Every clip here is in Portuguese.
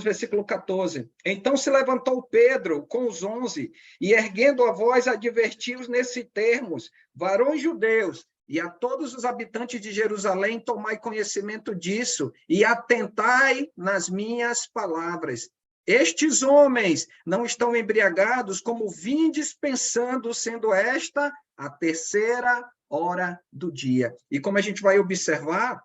versículo 14. Então se levantou Pedro com os 11 e, erguendo a voz, advertiu-os nesse termos: varões judeus, e a todos os habitantes de Jerusalém, tomai conhecimento disso e atentai nas minhas palavras. Estes homens não estão embriagados, como vindes pensando, sendo esta a terceira hora do dia. E como a gente vai observar,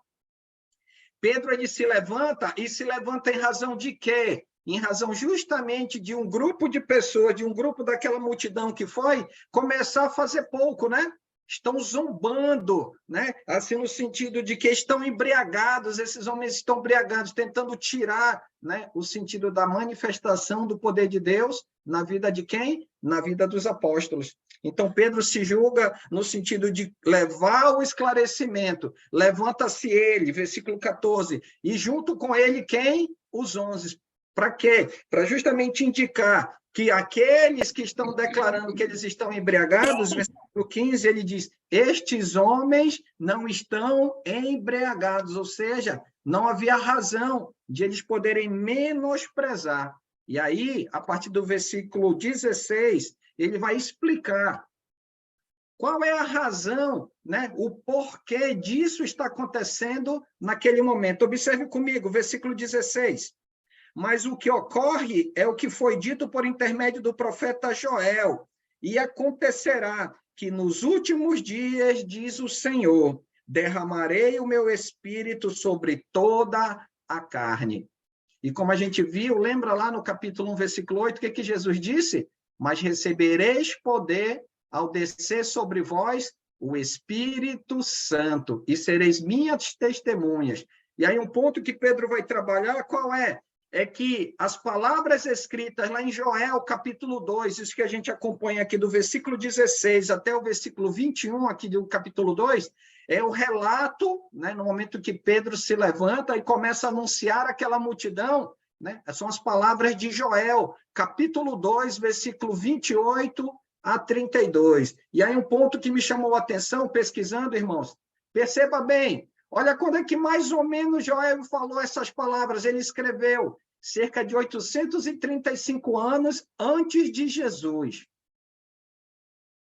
Pedro ele se levanta, e se levanta em razão de quê? Em razão justamente de um grupo de pessoas, de um grupo daquela multidão que foi começar a fazer pouco, né? Estão zombando, né? Assim, no sentido de que estão embriagados, esses homens estão embriagados, tentando tirar, né, o sentido da manifestação do poder de Deus na vida de quem? Na vida dos apóstolos. Então, Pedro se julga no sentido de levar o esclarecimento. Levanta-se ele, versículo 14, e junto com ele quem? Os 11. Para quê? Para justamente indicar que aqueles que estão declarando que eles estão embriagados, versículo 15, ele diz: estes homens não estão embriagados, ou seja, não havia razão de eles poderem menosprezar. E aí, a partir do versículo 16, ele vai explicar qual é a razão, né, o porquê disso está acontecendo naquele momento. Observe comigo, versículo 16. Mas o que ocorre é o que foi dito por intermédio do profeta Joel. E acontecerá que nos últimos dias, diz o Senhor, derramarei o meu espírito sobre toda a carne. E como a gente viu, lembra lá no capítulo 1, versículo 8, o que Jesus disse? Mas recebereis poder ao descer sobre vós o Espírito Santo, e sereis minhas testemunhas. E aí um ponto que Pedro vai trabalhar, qual é? É que as palavras escritas lá em Joel, capítulo 2, isso que a gente acompanha aqui do versículo 16 até o versículo 21, aqui do capítulo 2, é o relato, né, no momento que Pedro se levanta e começa a anunciar aquela multidão, né, são as palavras de Joel, capítulo 2, versículo 28 a 32. E aí um ponto que me chamou a atenção, pesquisando, irmãos, perceba bem, olha quando é que mais ou menos Joel falou essas palavras. Ele escreveu cerca de 835 anos antes de Jesus.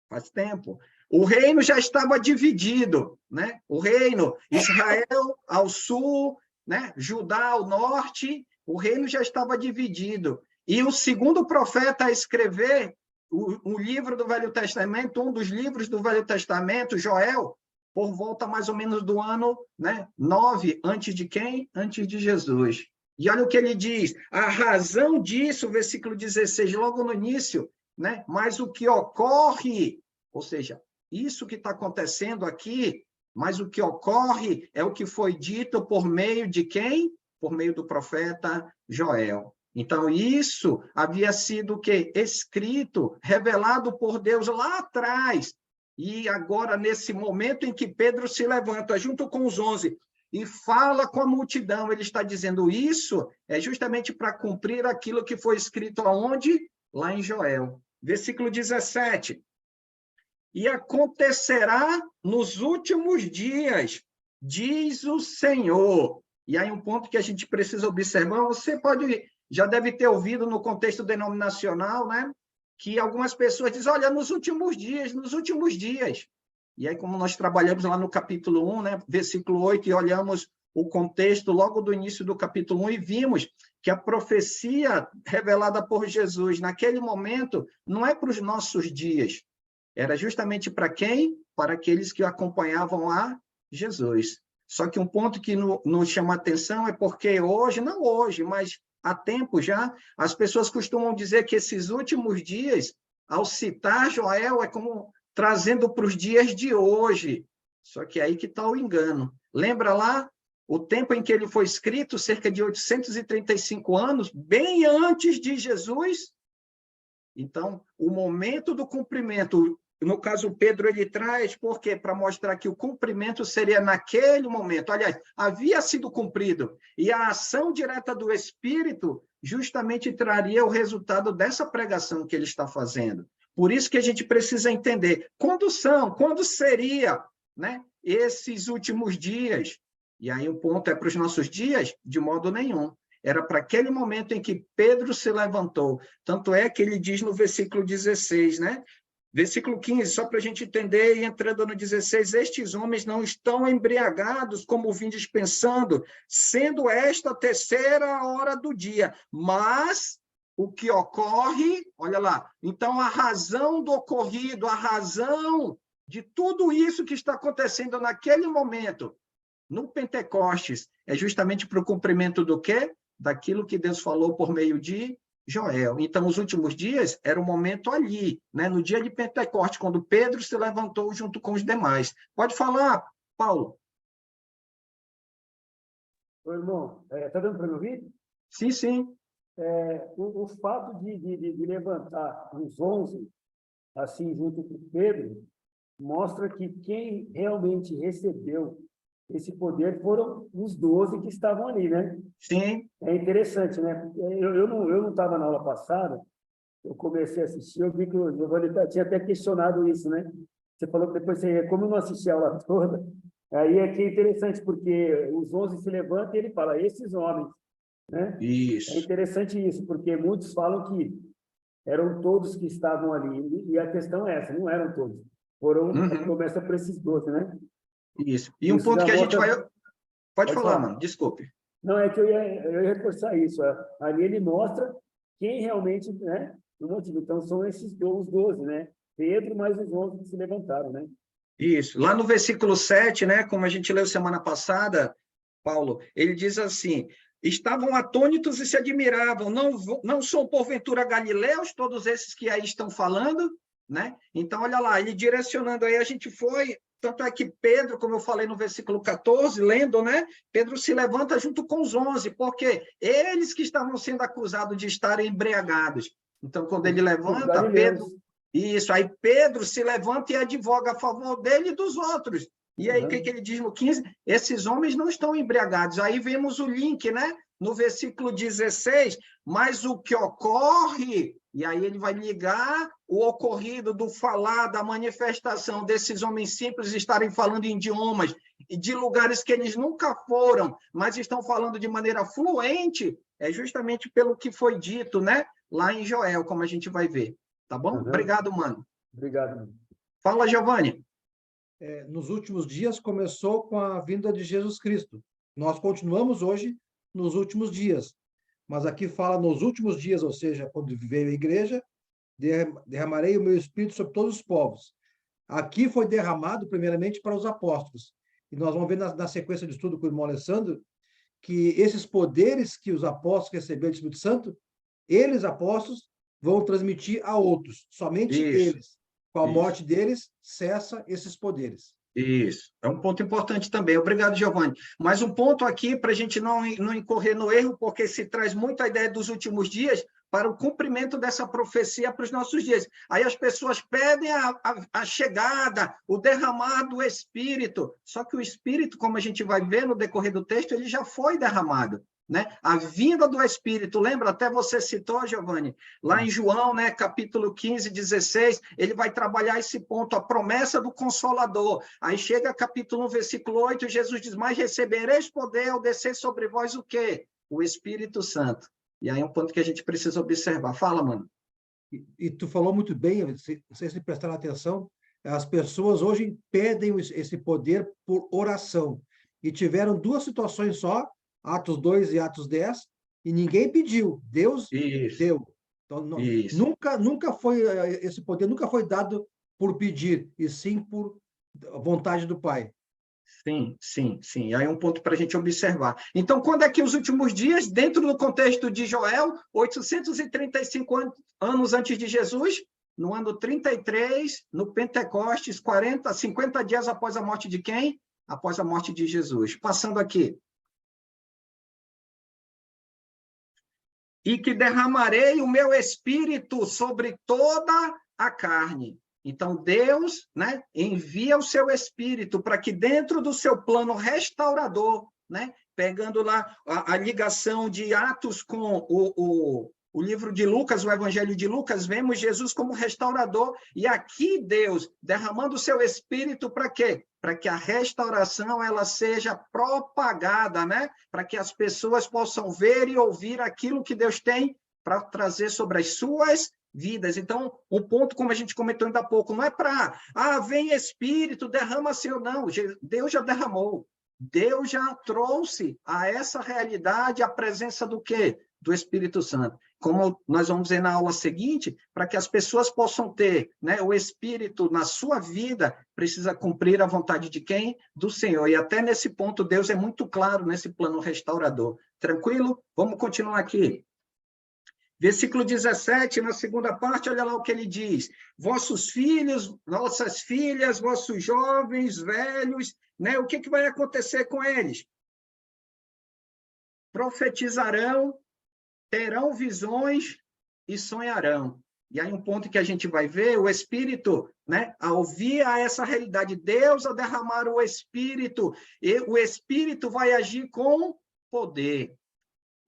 Faz tempo. O reino já estava dividido, né? O reino, Israel ao sul, né? Judá ao norte, o reino já estava dividido. E o segundo profeta a escrever o livro do Velho Testamento, um dos livros do Velho Testamento, Joel, por volta mais ou menos do ano, né, 9, antes de quem? Antes de Jesus. E olha o que ele diz, a razão disso, versículo 16, logo no início, né, mas o que ocorre, ou seja, isso que está acontecendo aqui, mas o que ocorre é o que foi dito por meio de quem? Por meio do profeta Joel. Então, isso havia sido o quê? Escrito, revelado por Deus lá atrás. E agora, nesse momento em que Pedro se levanta junto com os 11 e fala com a multidão, ele está dizendo isso é justamente para cumprir aquilo que foi escrito aonde? Lá em Joel. Versículo 17. E acontecerá nos últimos dias, diz o Senhor. E aí um ponto que a gente precisa observar, você já deve ter ouvido no contexto denominacional, né? Que algumas pessoas dizem, olha, nos últimos dias. E aí, como nós trabalhamos lá no capítulo 1, né, versículo 8, e olhamos o contexto logo do início do capítulo 1, e vimos que a profecia revelada por Jesus naquele momento não é para os nossos dias, era justamente para quem? Para aqueles que acompanhavam a Jesus. Só que um ponto que nos chama a atenção é porque hoje, não hoje, mas há tempo já, as pessoas costumam dizer que esses últimos dias, ao citar Joel, é como trazendo para os dias de hoje. Só que é aí que está o engano. Lembra lá o tempo em que ele foi escrito, cerca de 835 anos, bem antes de Jesus? Então, o momento do cumprimento, no caso, Pedro, ele traz, por quê? Para mostrar que o cumprimento seria naquele momento. Aliás, havia sido cumprido. E a ação direta do Espírito justamente traria o resultado dessa pregação que ele está fazendo. Por isso que a gente precisa entender quando seria, né, esses últimos dias. E aí o ponto é para os nossos dias? De modo nenhum. era para aquele momento em que Pedro se levantou. Tanto é que ele diz no versículo 16, né? Versículo 15, só para a gente entender, e entrando no 16, estes homens não estão embriagados, como vindes pensando, sendo esta a terceira hora do dia. Mas o que ocorre, olha lá, então a razão do ocorrido, a razão de tudo isso que está acontecendo naquele momento, no Pentecostes, é justamente para o cumprimento do quê? Daquilo que Deus falou por meio de Joel. Então, os últimos dias era o momento ali, né? No dia de Pentecostes, quando Pedro se levantou junto com os demais. Pode falar, Paulo. Ô, irmão, tá dando para me ouvir? Sim, sim. O fato de levantar os 11, assim, junto com Pedro, mostra que quem realmente recebeu esse poder foram os 12 que estavam ali, né? Sim. É interessante, né? Eu não estava na aula passada, eu comecei a assistir, eu vi que o Giovanni tinha até questionado isso, né? Você falou que depois, como eu não assisti a aula toda, aí é que é interessante, porque os 11 se levantam e ele fala, esses homens, né? Isso. É interessante isso, porque muitos falam que eram todos que estavam ali, e a questão é essa, não eram todos. Começa por esses 12, né? Isso. E um Isso ponto já que a gente mostra... vai... Pode falar, mano, desculpe. Não, é que eu ia reforçar isso. Ali ele mostra quem realmente, né? O motivo. Então, são esses os 12, né? Pedro mais os 11 que se levantaram, né? Isso. Lá no versículo 7, né, como a gente leu semana passada, Paulo, ele diz assim, estavam atônitos e se admiravam, não são porventura galileus, todos esses que aí estão falando, né? Então, olha lá, ele direcionando aí, a gente foi, tanto é que Pedro, como eu falei no versículo 14, lendo, né? Pedro se levanta junto com os 11, porque eles que estavam sendo acusados de estarem embriagados. Então, quando ele levanta, Pedro... Isso, aí Pedro se levanta e advoga a favor dele e dos outros. E aí, o que ele diz no 15? Esses homens não estão embriagados. Aí vemos o link, né? No versículo 16, mas o que ocorre, e aí ele vai ligar o ocorrido do falar, da manifestação desses homens simples estarem falando em idiomas, e de lugares que eles nunca foram, mas estão falando de maneira fluente, é justamente pelo que foi dito, né? Lá em Joel, como a gente vai ver. Tá bom? Obrigado, mano. Obrigado, mano. Fala, Giovanni. Nos últimos dias começou com a vinda de Jesus Cristo. Nós continuamos hoje nos últimos dias. Mas aqui fala nos últimos dias, ou seja, quando veio a igreja, derramarei o meu espírito sobre todos os povos. Aqui foi derramado primeiramente para os apóstolos. E nós vamos ver na sequência de estudo com o irmão Alessandro que esses poderes que os apóstolos receberam do Espírito Santo, eles, apóstolos, vão transmitir a outros, somente eles. Com a morte deles, cessa esses poderes. Isso, é um ponto importante também. Obrigado, Giovanni. Mas um ponto aqui, para a gente não incorrer no erro, porque se traz muito a ideia dos últimos dias para o cumprimento dessa profecia para os nossos dias. Aí as pessoas pedem a chegada, o derramar do Espírito, só que o Espírito, como a gente vai ver no decorrer do texto, ele já foi derramado. Né? A vinda do Espírito, lembra? Até você citou, Giovanni, lá em João, né, capítulo 15, 16, ele vai trabalhar esse ponto, a promessa do Consolador. Aí chega capítulo 1, versículo 8, Jesus diz, mas recebereis poder ao descer sobre vós o quê? O Espírito Santo. E aí é um ponto que a gente precisa observar. Fala, mano. E tu falou muito bem, não sei se prestaram atenção, as pessoas hoje pedem esse poder por oração. E tiveram duas situações só, Atos 2 e Atos 10, e ninguém pediu, Deus deu. Então, nunca foi, esse poder nunca foi dado por pedir, e sim por vontade do Pai. Sim. Aí é um ponto para a gente observar. Então, quando é que os últimos dias, dentro do contexto de Joel, 835 anos antes de Jesus, no ano 33, no Pentecostes, 50 dias após a morte de quem? Após a morte de Jesus. Passando aqui. E que derramarei o meu espírito sobre toda a carne. Então, Deus, né, envia o seu espírito para que dentro do seu plano restaurador, né, pegando lá a ligação de Atos com o o livro de Lucas, o Evangelho de Lucas, vemos Jesus como restaurador, e aqui Deus derramando o seu Espírito para quê? Para que a restauração ela seja propagada, né? Para que as pessoas possam ver e ouvir aquilo que Deus tem para trazer sobre as suas vidas. Então, um ponto, como a gente comentou ainda há pouco, não é para, vem Espírito, derrama-se ou não. Deus já derramou. Deus já trouxe a essa realidade a presença do quê? Do Espírito Santo. Como nós vamos ver na aula seguinte, para que as pessoas possam ter, né, o Espírito na sua vida, precisa cumprir a vontade de quem? Do Senhor. E até nesse ponto, Deus é muito claro nesse plano restaurador. Tranquilo? Vamos continuar aqui. Versículo 17, na segunda parte, olha lá o que ele diz. Vossos filhos, vossas filhas, vossos jovens, velhos, né? O que vai acontecer com eles? Profetizarão, terão visões e sonharão. E aí um ponto que a gente vai ver, o Espírito, né, ao ouvir essa realidade, Deus a derramar o Espírito, e o Espírito vai agir com poder.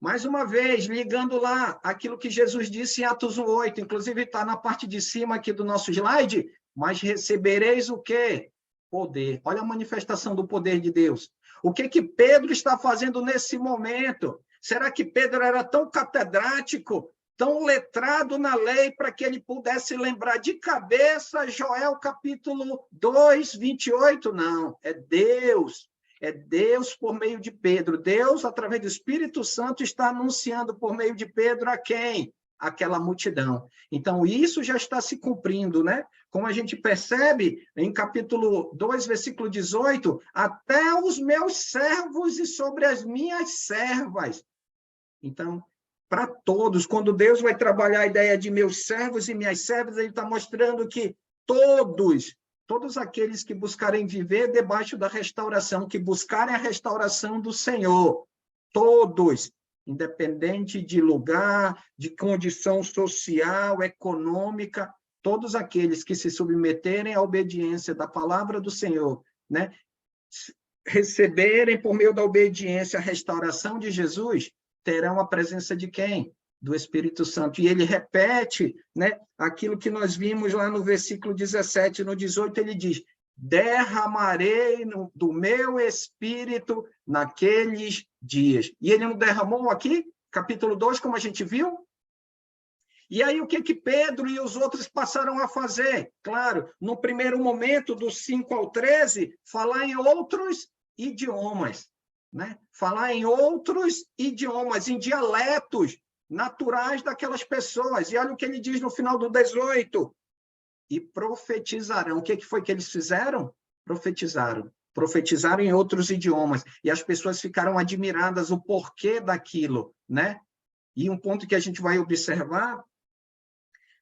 Mais uma vez, ligando lá aquilo que Jesus disse em Atos 1:8, inclusive está na parte de cima aqui do nosso slide, mas recebereis o quê? Poder. Olha a manifestação do poder de Deus. O que Pedro está fazendo nesse momento? Será que Pedro era tão catedrático, tão letrado na lei, para que ele pudesse lembrar de cabeça Joel capítulo 2, 28? Não, é Deus. É Deus por meio de Pedro. Deus, através do Espírito Santo, está anunciando por meio de Pedro a quem? Aquela multidão. Então, isso já está se cumprindo, né? Como a gente percebe em capítulo 2, versículo 18, até os meus servos e sobre as minhas servas. Então, para todos, quando Deus vai trabalhar a ideia de meus servos e minhas servas, ele está mostrando que todos aqueles que buscarem viver debaixo da restauração, que buscarem a restauração do Senhor, todos, independente de lugar, de condição social, econômica, todos aqueles que se submeterem à obediência da palavra do Senhor, né, receberem por meio da obediência a restauração de Jesus, terão a presença de quem? Do Espírito Santo. E ele repete, né, aquilo que nós vimos lá no versículo 17, no 18, ele diz, derramarei do meu Espírito naqueles dias. E ele não derramou aqui, capítulo 2, como a gente viu? E aí o que Pedro e os outros passaram a fazer? Claro, no primeiro momento, do 5 ao 13, falar em outros idiomas, né? Falar em outros idiomas, em dialetos naturais daquelas pessoas. E olha o que ele diz no final do 18. E profetizarão. O que foi que eles fizeram? Profetizaram. Profetizaram em outros idiomas. E as pessoas ficaram admiradas o porquê daquilo, né? E um ponto que a gente vai observar,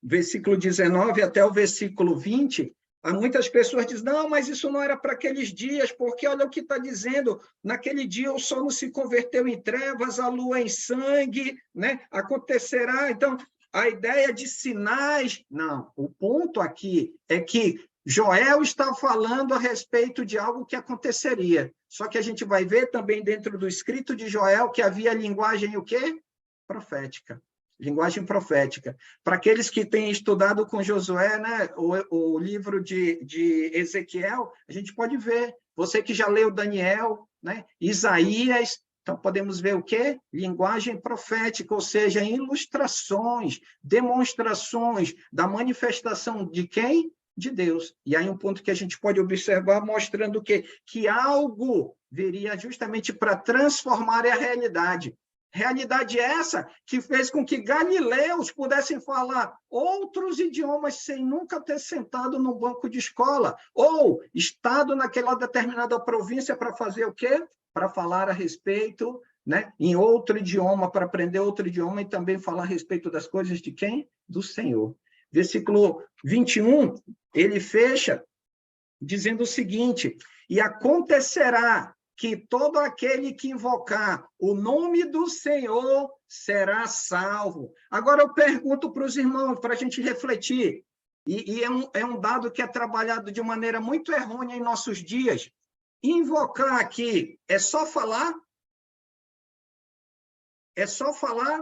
versículo 19 até o versículo 20, muitas pessoas dizem, não, mas isso não era para aqueles dias, porque olha o que está dizendo, naquele dia o sol não se converteu em trevas, a lua em sangue, né? Acontecerá, então, a ideia de sinais, não, o ponto aqui é que Joel está falando a respeito de algo que aconteceria, só que a gente vai ver também dentro do escrito de Joel que havia linguagem o quê? Profética. Linguagem profética. Para aqueles que têm estudado com Josué, né, o livro de Ezequiel, a gente pode ver. Você que já leu Daniel, né, Isaías, então podemos ver o quê? Linguagem profética, ou seja, ilustrações, demonstrações da manifestação de quem? De Deus. E aí um ponto que a gente pode observar mostrando o quê? Que algo viria justamente para transformar a realidade. Realidade essa que fez com que galileus pudessem falar outros idiomas sem nunca ter sentado no banco de escola, ou estado naquela determinada província para fazer o quê? Para falar a respeito, né, em outro idioma, para aprender outro idioma e também falar a respeito das coisas de quem? Do Senhor. Versículo 21, ele fecha dizendo o seguinte, e acontecerá que todo aquele que invocar o nome do Senhor será salvo. Agora eu pergunto para os irmãos, para a gente refletir, e é um dado que é trabalhado de maneira muito errônea em nossos dias. Invocar aqui é só falar? É só falar?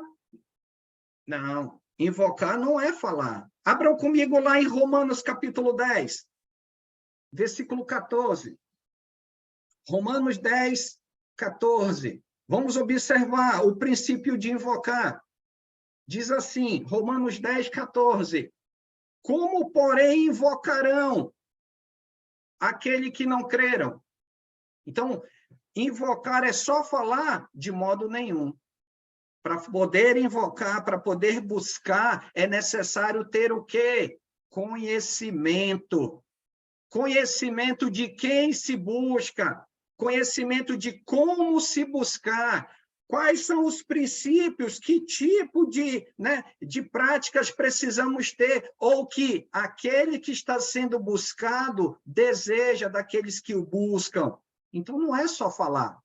Não, invocar não é falar. Abram comigo lá em Romanos capítulo 10, versículo 14. Romanos 10, 14. Vamos observar o princípio de invocar. Diz assim, Romanos 10, 14. Como, porém, invocarão aquele que não creram? Então, invocar é só falar de modo nenhum. Para poder invocar, para poder buscar, é necessário ter o quê? Conhecimento. Conhecimento de quem se busca, conhecimento de como se buscar, quais são os princípios, que tipo de práticas precisamos ter, ou que aquele que está sendo buscado deseja daqueles que o buscam. Então, não é só falar.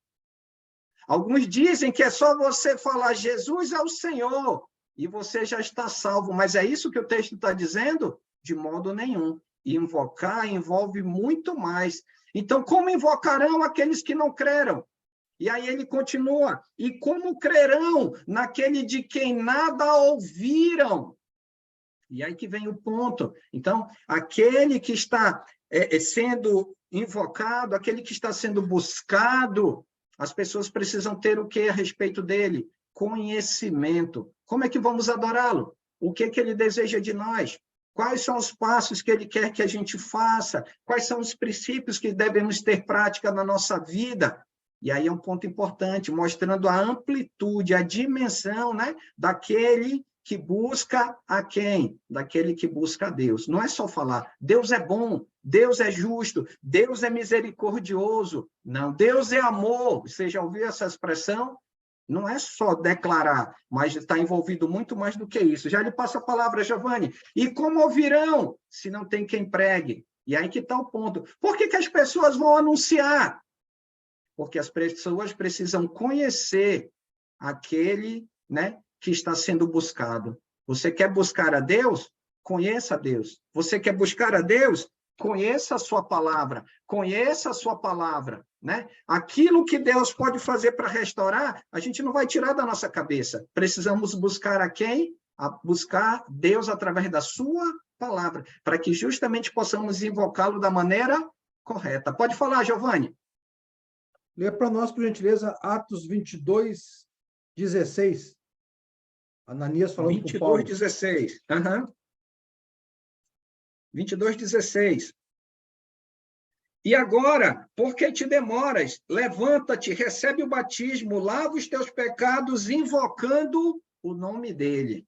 Alguns dizem que é só você falar Jesus é o Senhor e você já está salvo, mas é isso que o texto está dizendo? De modo nenhum. Invocar envolve muito mais. Então, como invocarão aqueles que não creram? E aí ele continua, e como crerão naquele de quem nada ouviram? E aí que vem o ponto. Então, aquele que está sendo invocado, aquele que está sendo buscado, as pessoas precisam ter o que a respeito dele? Conhecimento. Como é que vamos adorá-lo? O que ele deseja de nós? Quais são os passos que ele quer que a gente faça? Quais são os princípios que devemos ter prática na nossa vida? E aí é um ponto importante, mostrando a amplitude, a dimensão, daquele que busca a quem? Daquele que busca a Deus. Não é só falar, Deus é bom, Deus é justo, Deus é misericordioso. Não, Deus é amor. Você já ouviu essa expressão? Não é só declarar, mas está envolvido muito mais do que isso. Já lhe passo a palavra, Giovanni. E como ouvirão, se não tem quem pregue? E aí que está o ponto. Por que as pessoas vão anunciar? Porque as pessoas precisam conhecer aquele, que está sendo buscado. Você quer buscar a Deus? Conheça a Deus. Você quer buscar a Deus? Conheça a sua palavra. Conheça a sua palavra. Aquilo que Deus pode fazer para restaurar, a gente não vai tirar da nossa cabeça. Precisamos buscar a quem? Buscar Deus através da sua palavra, para que justamente possamos invocá-lo da maneira correta. Pode falar, Giovanni. Lê para nós, por gentileza, Atos 22, 16. Ananias falando com Paulo. 22, 16. Uhum. 22, 16. E agora, por que te demoras? Levanta-te, recebe o batismo, lava os teus pecados, invocando o nome dele.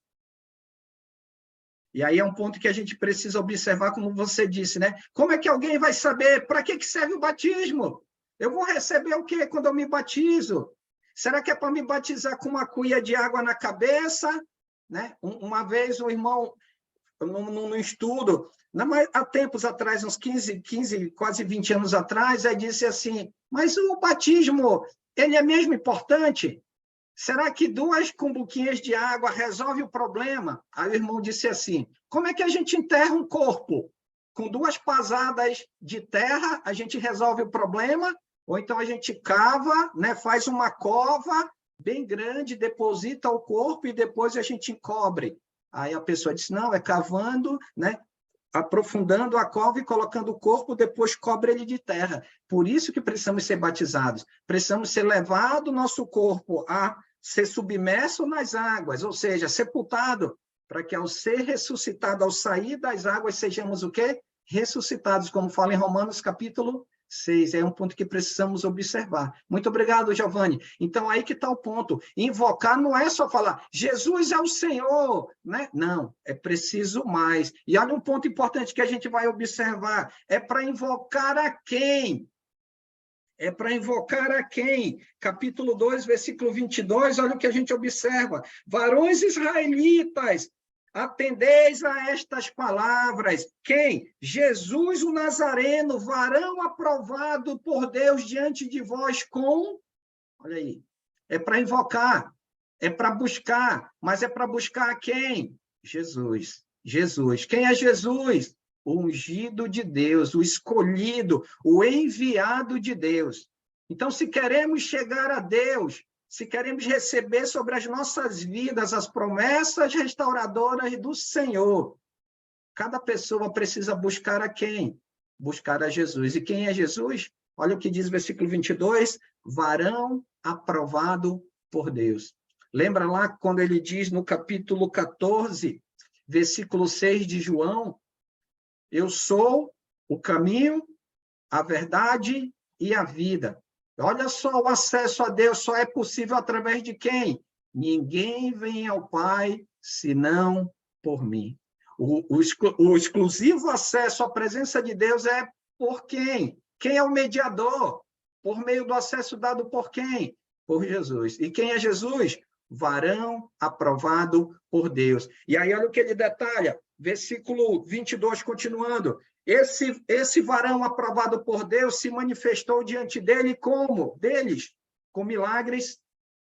E aí é um ponto que a gente precisa observar, como você disse, Como é que alguém vai saber para que serve o batismo? Eu vou receber o quê quando eu me batizo? Será que é para me batizar com uma cuia de água na cabeça? Uma vez um irmão, num estudo, há tempos atrás, uns 15, quase 20 anos atrás, aí disse assim, mas o batismo, ele é mesmo importante? Será que 2 cumbuquinhas de água resolve o problema? Aí o irmão disse assim, como é que a gente enterra um corpo? Com 2 pasadas de terra, a gente resolve o problema? Ou então a gente cava, faz uma cova bem grande, deposita o corpo e depois a gente encobre. Aí a pessoa disse, não, é cavando, aprofundando a cova e colocando o corpo, depois cobre ele de terra. Por isso que precisamos ser batizados. Precisamos ser levado nosso corpo a ser submerso nas águas, ou seja, sepultado, para que ao ser ressuscitado, ao sair das águas, sejamos o quê? Ressuscitados, como fala em Romanos capítulo 6. É um ponto que precisamos observar. Muito obrigado, Giovanni. Então, aí que está o ponto. Invocar não é só falar, Jesus é o Senhor, Não, é preciso mais. E olha um ponto importante que a gente vai observar. É para invocar a quem? É para invocar a quem? Capítulo 2, versículo 22, olha o que a gente observa. Varões israelitas, atendeis a estas palavras. Quem? Jesus o Nazareno, varão aprovado por Deus diante de vós com... Olha aí. É para invocar, é para buscar, mas é para buscar a quem? Jesus. Jesus. Quem é Jesus? O ungido de Deus, o escolhido, o enviado de Deus. Então, se queremos chegar a Deus, se queremos receber sobre as nossas vidas as promessas restauradoras do Senhor, cada pessoa precisa buscar a quem? Buscar a Jesus. E quem é Jesus? Olha o que diz o versículo 22, varão aprovado por Deus. Lembra lá quando ele diz no capítulo 14, versículo 6 de João, eu sou o caminho, a verdade e a vida. Olha só, o acesso a Deus só é possível através de quem? Ninguém vem ao Pai senão por mim. O exclusivo acesso à presença de Deus é por quem? Quem é o mediador? Por meio do acesso dado por quem? Por Jesus. E quem é Jesus? Varão aprovado por Deus. E aí, olha o que ele detalha, versículo 22, continuando. Esse varão aprovado por Deus se manifestou diante dele como? Deles, com milagres,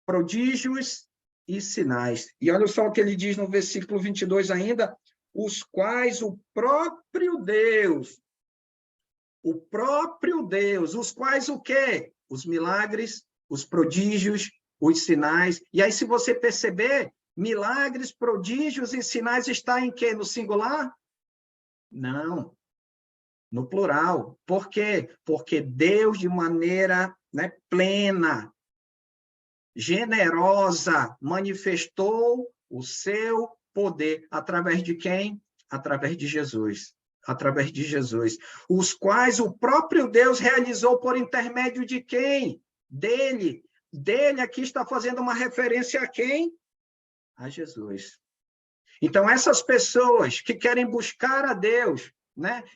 prodígios e sinais. E olha só o que ele diz no versículo 22 ainda, os quais o próprio Deus, os quais o quê? Os milagres, os prodígios, os sinais. E aí, se você perceber, milagres, prodígios e sinais está em quê? No singular? Não, no plural. Por quê? Porque Deus, de maneira plena, generosa, manifestou o seu poder. Através de quem? Através de Jesus. Através de Jesus. Os quais o próprio Deus realizou por intermédio de quem? Dele. Dele aqui está fazendo uma referência a quem? A Jesus. Então, essas pessoas que querem buscar a Deus,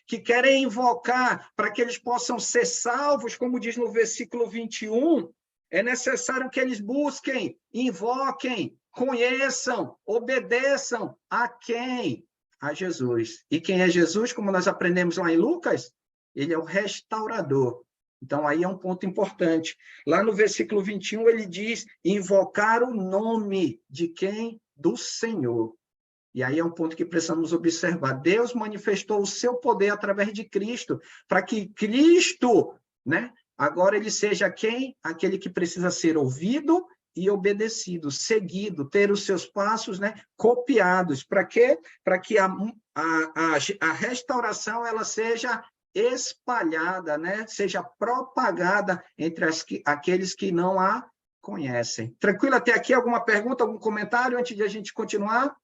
que querem invocar para que eles possam ser salvos, como diz no versículo 21, é necessário que eles busquem, invoquem, conheçam, obedeçam a quem? A Jesus. E quem é Jesus, como nós aprendemos lá em Lucas? Ele é o restaurador. Então, aí é um ponto importante. Lá no versículo 21, ele diz, invocar o nome de quem? Do Senhor. E aí é um ponto que precisamos observar. Deus manifestou o seu poder através de Cristo, para que Cristo, agora ele seja quem? Aquele que precisa ser ouvido e obedecido, seguido, ter os seus passos copiados. Para quê? Para que a restauração ela seja espalhada, seja propagada entre aqueles que não a conhecem. Tranquilo até aqui? Alguma pergunta, algum comentário antes de a gente continuar?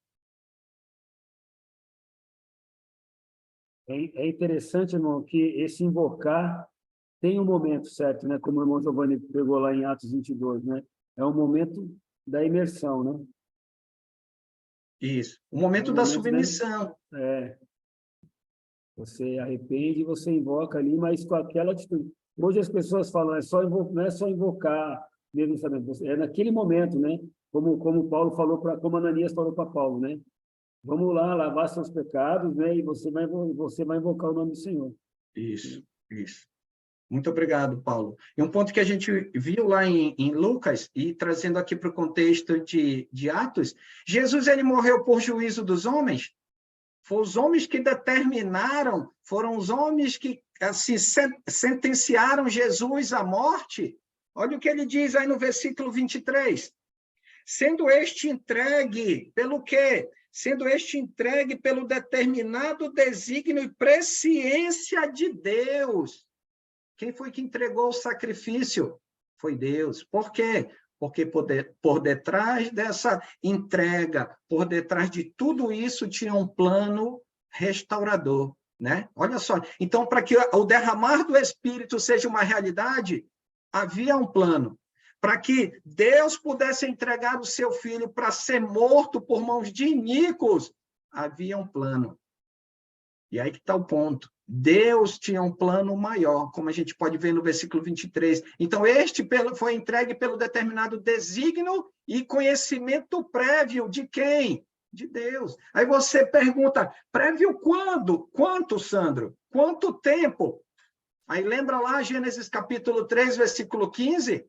É interessante, irmão, que esse invocar tem um momento certo, como o irmão Giovanni pegou lá em Atos 22, É o momento da imersão, Isso. O momento da submissão. Você arrepende, você invoca ali, mas com aquela atitude. Hoje as pessoas falam, não é só invocar, mesmo sabendo, é naquele momento, Como Paulo falou como Ananias falou para Paulo, Vamos lá, lavar seus pecados, e você vai invocar o nome do Senhor. Isso. Muito obrigado, Paulo. E um ponto que a gente viu lá em Lucas, e trazendo aqui para o contexto de Atos, Jesus ele morreu por juízo dos homens. Foram os homens que determinaram, foram os homens que assim, sentenciaram Jesus à morte. Olha o que ele diz aí no versículo 23. Sendo este entregue pelo quê? Sendo este entregue pelo determinado desígnio e presciência de Deus. Quem foi que entregou o sacrifício? Foi Deus. Por quê? Porque por detrás dessa entrega, por detrás de tudo isso, tinha um plano restaurador, Olha só. Então, para que o derramar do Espírito seja uma realidade, havia um plano. Para que Deus pudesse entregar o seu filho para ser morto por mãos de iníquos, havia um plano. E aí que está o ponto. Deus tinha um plano maior, como a gente pode ver no versículo 23. Então, este foi entregue pelo determinado desígnio e conhecimento prévio de quem? De Deus. Aí você pergunta, prévio quando? Quanto, Sandro? Quanto tempo? Aí lembra lá Gênesis capítulo 3, versículo 15?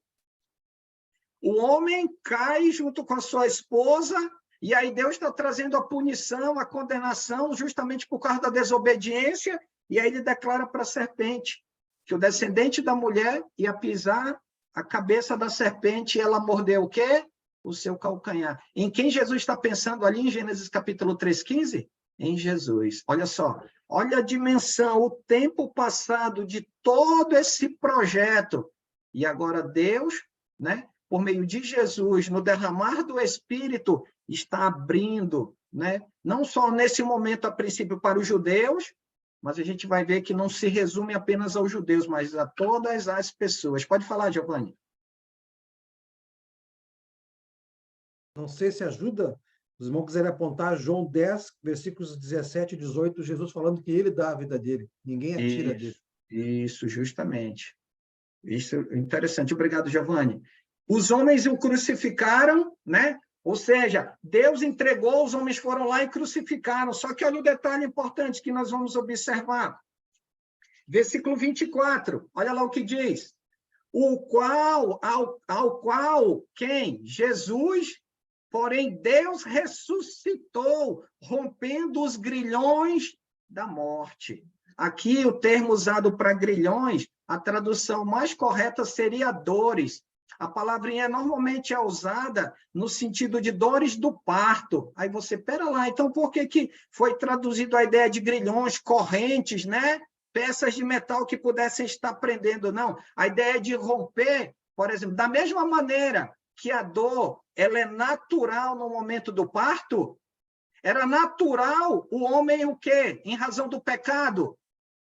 O homem cai junto com a sua esposa, e aí Deus está trazendo a punição, a condenação, justamente por causa da desobediência, e aí ele declara para a serpente que o descendente da mulher ia pisar a cabeça da serpente, ela mordeu o quê? O seu calcanhar. Em quem Jesus está pensando ali em Gênesis capítulo 3,15? Em Jesus. Olha só, olha a dimensão, o tempo passado de todo esse projeto. E agora Deus, né, por meio de Jesus, no derramar do Espírito, está abrindo, né, não só nesse momento, a princípio, para os judeus, mas a gente vai ver que não se resume apenas aos judeus, mas a todas as pessoas. Pode falar, Giovanni. Não sei se ajuda. Os irmãos quiserem apontar João 10, versículos 17 e 18, Jesus falando que ele dá a vida dele, ninguém a tira dele. Isso, justamente. Isso é interessante. Obrigado, Giovanni. Os homens o crucificaram, né? Ou seja, Deus entregou, os homens foram lá e crucificaram. Só que olha o detalhe importante que nós vamos observar. Versículo 24, olha lá o que diz. Ao qual, quem? Jesus, porém Deus ressuscitou, rompendo os grilhões da morte. Aqui, o termo usado para grilhões, a tradução mais correta seria dores. A palavrinha normalmente é usada no sentido de dores do parto. Aí você, pera lá, então por que foi traduzido a ideia de grilhões, correntes, né? Peças de metal que pudessem estar prendendo? Não, a ideia de romper, por exemplo, da mesma maneira que a dor ela é natural no momento do parto, era natural o homem o quê? Em razão do pecado,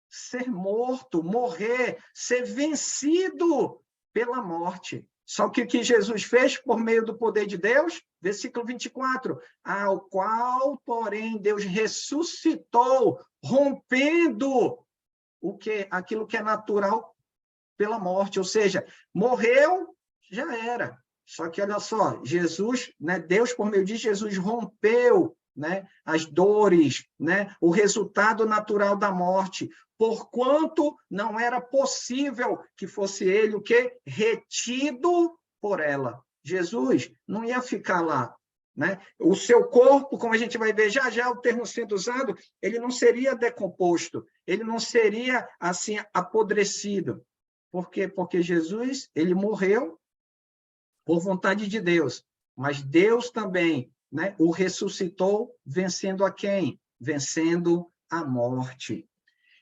ser morto, morrer, ser vencido pela morte. Só que o que Jesus fez por meio do poder de Deus, versículo 24, ao qual, porém, Deus ressuscitou, rompendo aquilo que é natural pela morte, ou seja, morreu, já era. Só que, olha só, Jesus, né, Deus, por meio de Jesus, rompeu, né, as dores, né, o resultado natural da morte, porquanto não era possível que fosse ele o quê? Retido por ela. Jesus não ia ficar lá, né? O seu corpo, como a gente vai ver já já, o termo sendo usado, ele não seria decomposto, ele não seria assim apodrecido. Por quê? Porque Jesus, ele morreu por vontade de Deus, mas Deus também, né, o ressuscitou, vencendo a quem? Vencendo a morte.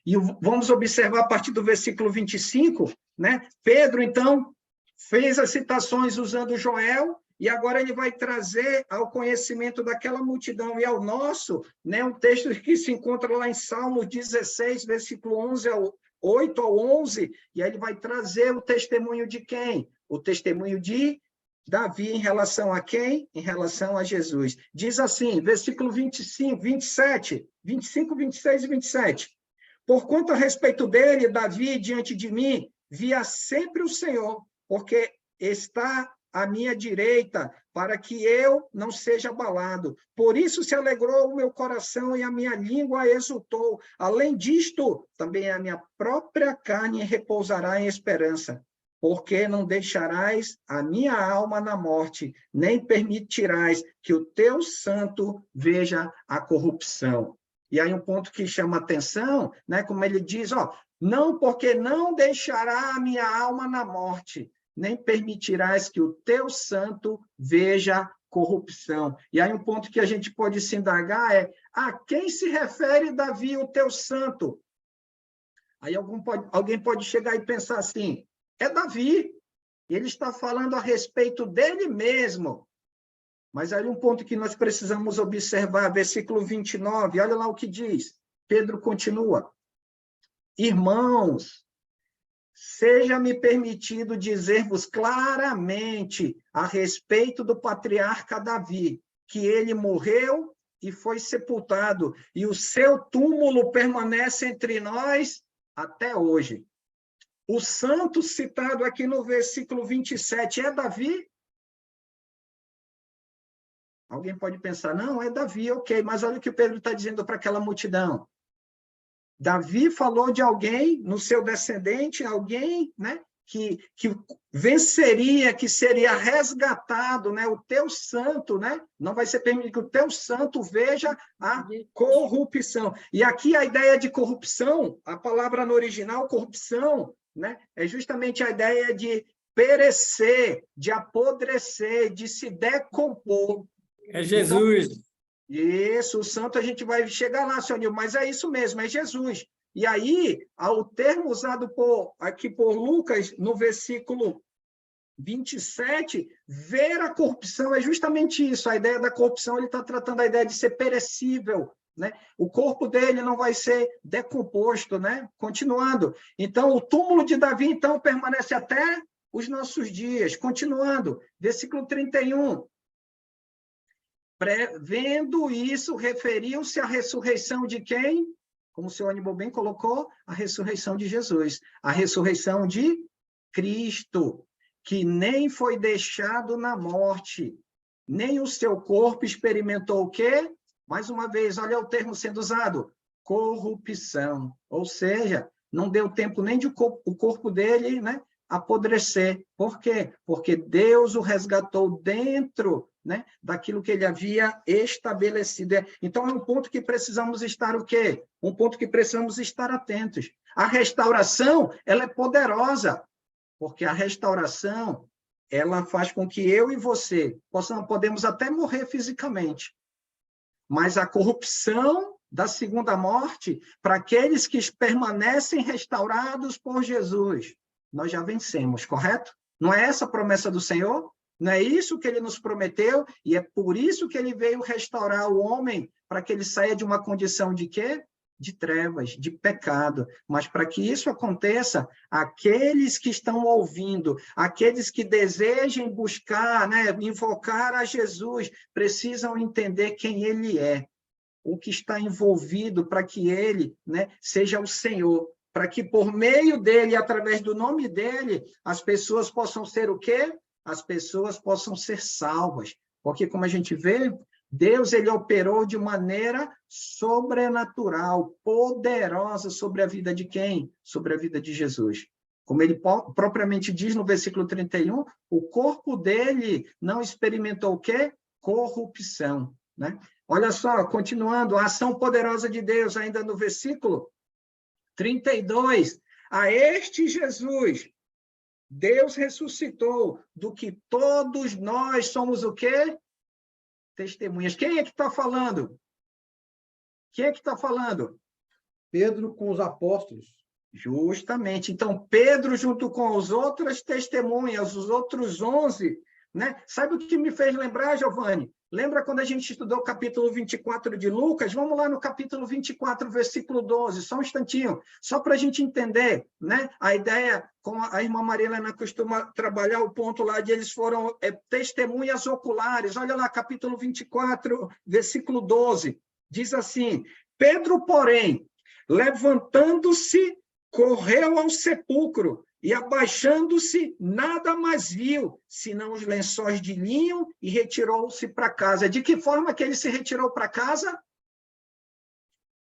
E vamos observar a partir do versículo 25, né? Pedro, então, fez as citações usando Joel, e agora ele vai trazer ao conhecimento daquela multidão e ao nosso, né, um texto que se encontra lá em Salmos 16, versículo 8 ao 11, e aí ele vai trazer o testemunho de quem? O testemunho de Davi em relação a quem? Em relação a Jesus. Diz assim, versículo 25, 27, 25, 26 e 27. Porquanto a respeito dele, Davi, diante de mim, via sempre o Senhor, porque está à minha direita, para que eu não seja abalado. Por isso se alegrou o meu coração e a minha língua exultou. Além disto, também a minha própria carne repousará em esperança, porque não deixarás a minha alma na morte, nem permitirás que o teu santo veja a corrupção. E aí um ponto que chama atenção, né, como ele diz, não, porque não deixará a minha alma na morte, nem permitirás que o teu santo veja corrupção. E aí um ponto que a gente pode se indagar é, a quem se refere, Davi, o teu santo? Aí alguém pode chegar e pensar assim, é Davi, ele está falando a respeito dele mesmo. Mas aí um ponto que nós precisamos observar, versículo 29, olha lá o que diz. Pedro continua. Irmãos, seja-me permitido dizer-vos claramente a respeito do patriarca Davi, que ele morreu e foi sepultado, e o seu túmulo permanece entre nós até hoje. O santo citado aqui no versículo 27 é Davi? Alguém pode pensar, não, é Davi, ok, mas olha o que o Pedro está dizendo para aquela multidão. Davi falou de alguém, no seu descendente, alguém, né, que venceria, que seria resgatado, né, o teu santo, né, não vai ser permitido que o teu santo veja a corrupção. E aqui a ideia de corrupção, a palavra no original, corrupção, né, é justamente a ideia de perecer, de apodrecer, de se decompor. É Jesus. Então, isso, o santo a gente vai chegar lá, senhor Nil, mas é isso mesmo, é Jesus. E aí, o termo usado aqui por Lucas, no versículo 27, ver a corrupção é justamente isso. A ideia da corrupção, ele está tratando a ideia de ser perecível, né? O corpo dele não vai ser decomposto, né? Continuando. Então, o túmulo de Davi, então, permanece até os nossos dias. Continuando, versículo 31. Vendo isso, referiu-se à ressurreição de quem? Como o senhor Aníbal bem colocou, a ressurreição de Jesus. A ressurreição de Cristo, que nem foi deixado na morte, nem o seu corpo experimentou o quê? Mais uma vez, olha o termo sendo usado, corrupção. Ou seja, não deu tempo nem de o corpo dele, né, apodrecer. Por quê? Porque Deus o resgatou dentro, né, daquilo que ele havia estabelecido. Então, é um ponto que precisamos estar o quê? Um ponto que precisamos estar atentos. A restauração, ela é poderosa, porque a restauração, ela faz com que eu e você podemos até morrer fisicamente, mas a corrupção da segunda morte, para aqueles que permanecem restaurados por Jesus, nós já vencemos, correto? Não é essa a promessa do Senhor? Não é isso que ele nos prometeu? E é por isso que ele veio restaurar o homem, para que ele saia de uma condição de quê? De trevas, de pecado. Mas para que isso aconteça, aqueles que estão ouvindo, aqueles que desejem buscar, né, invocar a Jesus, precisam entender quem ele é, o que está envolvido para que ele, né, seja o Senhor, para que por meio dele, através do nome dele, as pessoas possam ser o quê? As pessoas possam ser salvas. Porque, como a gente vê, Deus, ele operou de maneira sobrenatural, poderosa sobre a vida de quem? Sobre a vida de Jesus. Como ele propriamente diz no versículo 31, o corpo dele não experimentou o quê? Corrupção, né? Olha só, continuando, a ação poderosa de Deus, ainda no versículo 32, a este Jesus, Deus ressuscitou, do que todos nós somos o quê? Testemunhas. Quem é que está falando? Quem é que está falando? Pedro com os apóstolos. Justamente. Então, Pedro, junto com as outras testemunhas, os outros 11, né? Sabe o que me fez lembrar, Giovanni? Lembra quando a gente estudou o capítulo 24 de Lucas? Vamos lá no capítulo 24, versículo 12, só um instantinho, só para a gente entender, né? A ideia, como a irmã Marilena costuma trabalhar o ponto lá, de eles foram testemunhas oculares. Olha lá, capítulo 24, versículo 12, diz assim, Pedro, porém, levantando-se, correu ao sepulcro, e abaixando-se, nada mais viu, senão os lençóis de linho, e retirou-se para casa. De que forma que ele se retirou para casa?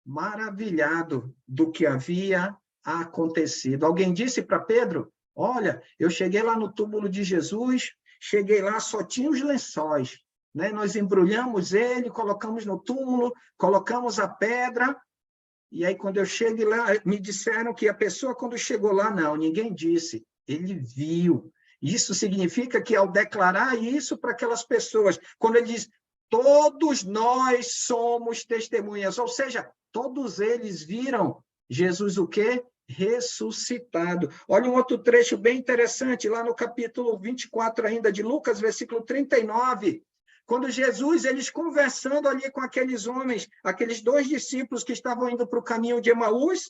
Maravilhado do que havia acontecido. Alguém disse para Pedro, olha, eu cheguei lá no túmulo de Jesus, cheguei lá, só tinha os lençóis, né? Nós embrulhamos ele, colocamos no túmulo, colocamos a pedra. E aí, quando eu cheguei lá, me disseram que a pessoa, quando chegou lá, não, ninguém disse, ele viu. Isso significa que, ao declarar isso para aquelas pessoas, quando ele diz, todos nós somos testemunhas, ou seja, todos eles viram Jesus o quê? Ressuscitado. Olha um outro trecho bem interessante, lá no capítulo 24 ainda de Lucas, versículo 39, quando Jesus, eles conversando ali com aqueles homens, aqueles 2 discípulos que estavam indo para o caminho de Emaús,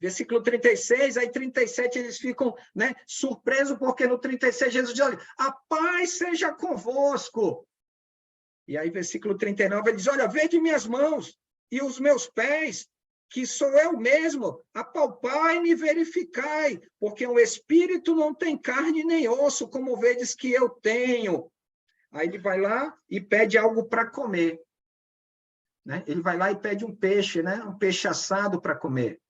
versículo 36, aí 37 eles ficam, né, surpresos, porque no 36 Jesus diz, olha, a paz seja convosco. E aí versículo 39 ele diz, olha, vede minhas mãos e os meus pés, que sou eu mesmo, apalpai-me e verificai, porque o espírito não tem carne nem osso, como vedes que eu tenho. Aí ele vai lá e pede algo para comer, né? Ele vai lá e pede um peixe, né? Um peixe assado para comer.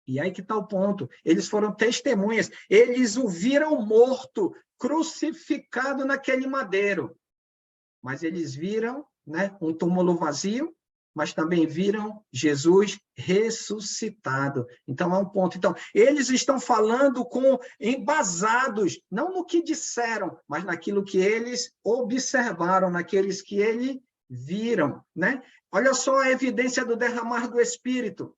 E aí que está o ponto. Eles foram testemunhas. Eles o viram morto, crucificado naquele madeiro. Mas eles viram, né, um túmulo vazio, mas também viram Jesus ressuscitado. Então, é um ponto. Então, eles estão falando embasados, não no que disseram, mas naquilo que eles observaram, naqueles que eles viram, né? Olha só a evidência do derramar do Espírito.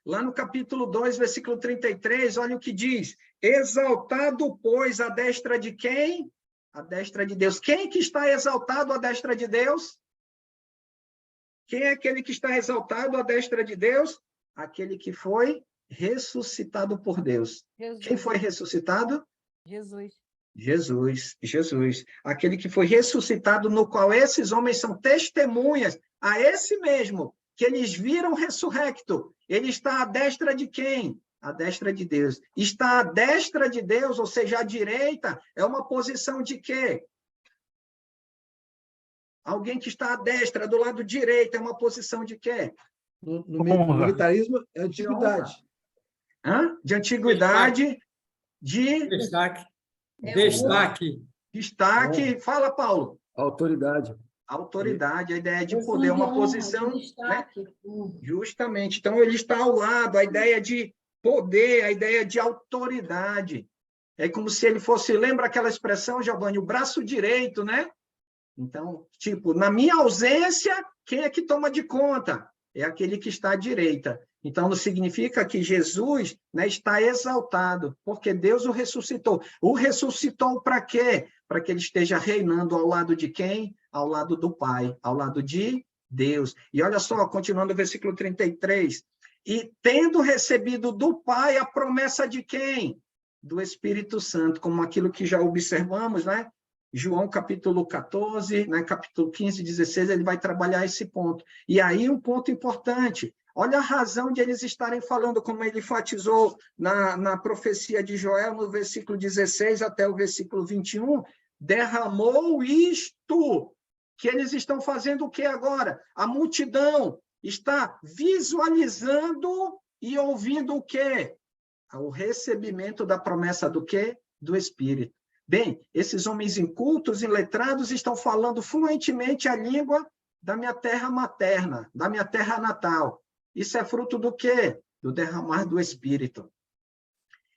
Lá no capítulo 2, versículo 33, olha o que diz: exaltado, pois, à destra de quem? À destra de Deus. Quem que está exaltado à destra de Deus? Quem é aquele que está exaltado à destra de Deus? Aquele que foi ressuscitado por Deus. Jesus. Quem foi ressuscitado? Jesus. Jesus. Aquele que foi ressuscitado, no qual esses homens são testemunhas, a esse mesmo, que eles viram ressurrecto. Ele está à destra de quem? À destra de Deus. Está à destra de Deus, ou seja, à direita, é uma posição de quê? Alguém que está à destra, do lado direito, é uma posição de quê? No militarismo, é antiguidade. De antiguidade, de... Destaque. Destaque. Fala, Paulo. Autoridade. Autoridade, a ideia de poder, uma posição... Né? Justamente. Então, ele está ao lado, a ideia de poder, a ideia de autoridade. É como se ele fosse... Lembra aquela expressão, Giovanni? O braço direito, né? Então, tipo, na minha ausência, quem é que toma de conta? É aquele que está à direita. Então, não significa que Jesus, né, está exaltado, porque Deus o ressuscitou. O ressuscitou para quê? Para que ele esteja reinando ao lado de quem? Ao lado do Pai, ao lado de Deus. E olha só, continuando o versículo 33. E tendo recebido do Pai a promessa de quem? Do Espírito Santo, como aquilo que já observamos, né? João capítulo 14, né, capítulo 15, 16, ele vai trabalhar esse ponto. E aí um ponto importante, olha a razão de eles estarem falando, como ele enfatizou na profecia de Joel, no versículo 16 até o versículo 21, derramou isto, que eles estão fazendo o que agora? A multidão está visualizando e ouvindo o quê? O recebimento da promessa do quê? Do Espírito. Bem, esses homens incultos e letrados estão falando fluentemente a língua da minha terra materna, da minha terra natal. Isso é fruto do quê? Do derramar do Espírito.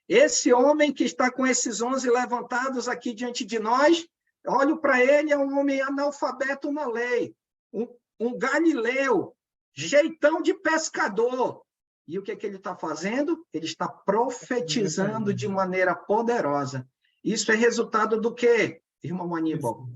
Esse homem que está com esses 11 levantados aqui diante de nós, olho para ele, é um homem analfabeto na lei, um galileu, jeitão de pescador. E o que ele está fazendo? Ele está profetizando de maneira poderosa. Isso é resultado do quê, irmão Aníbal?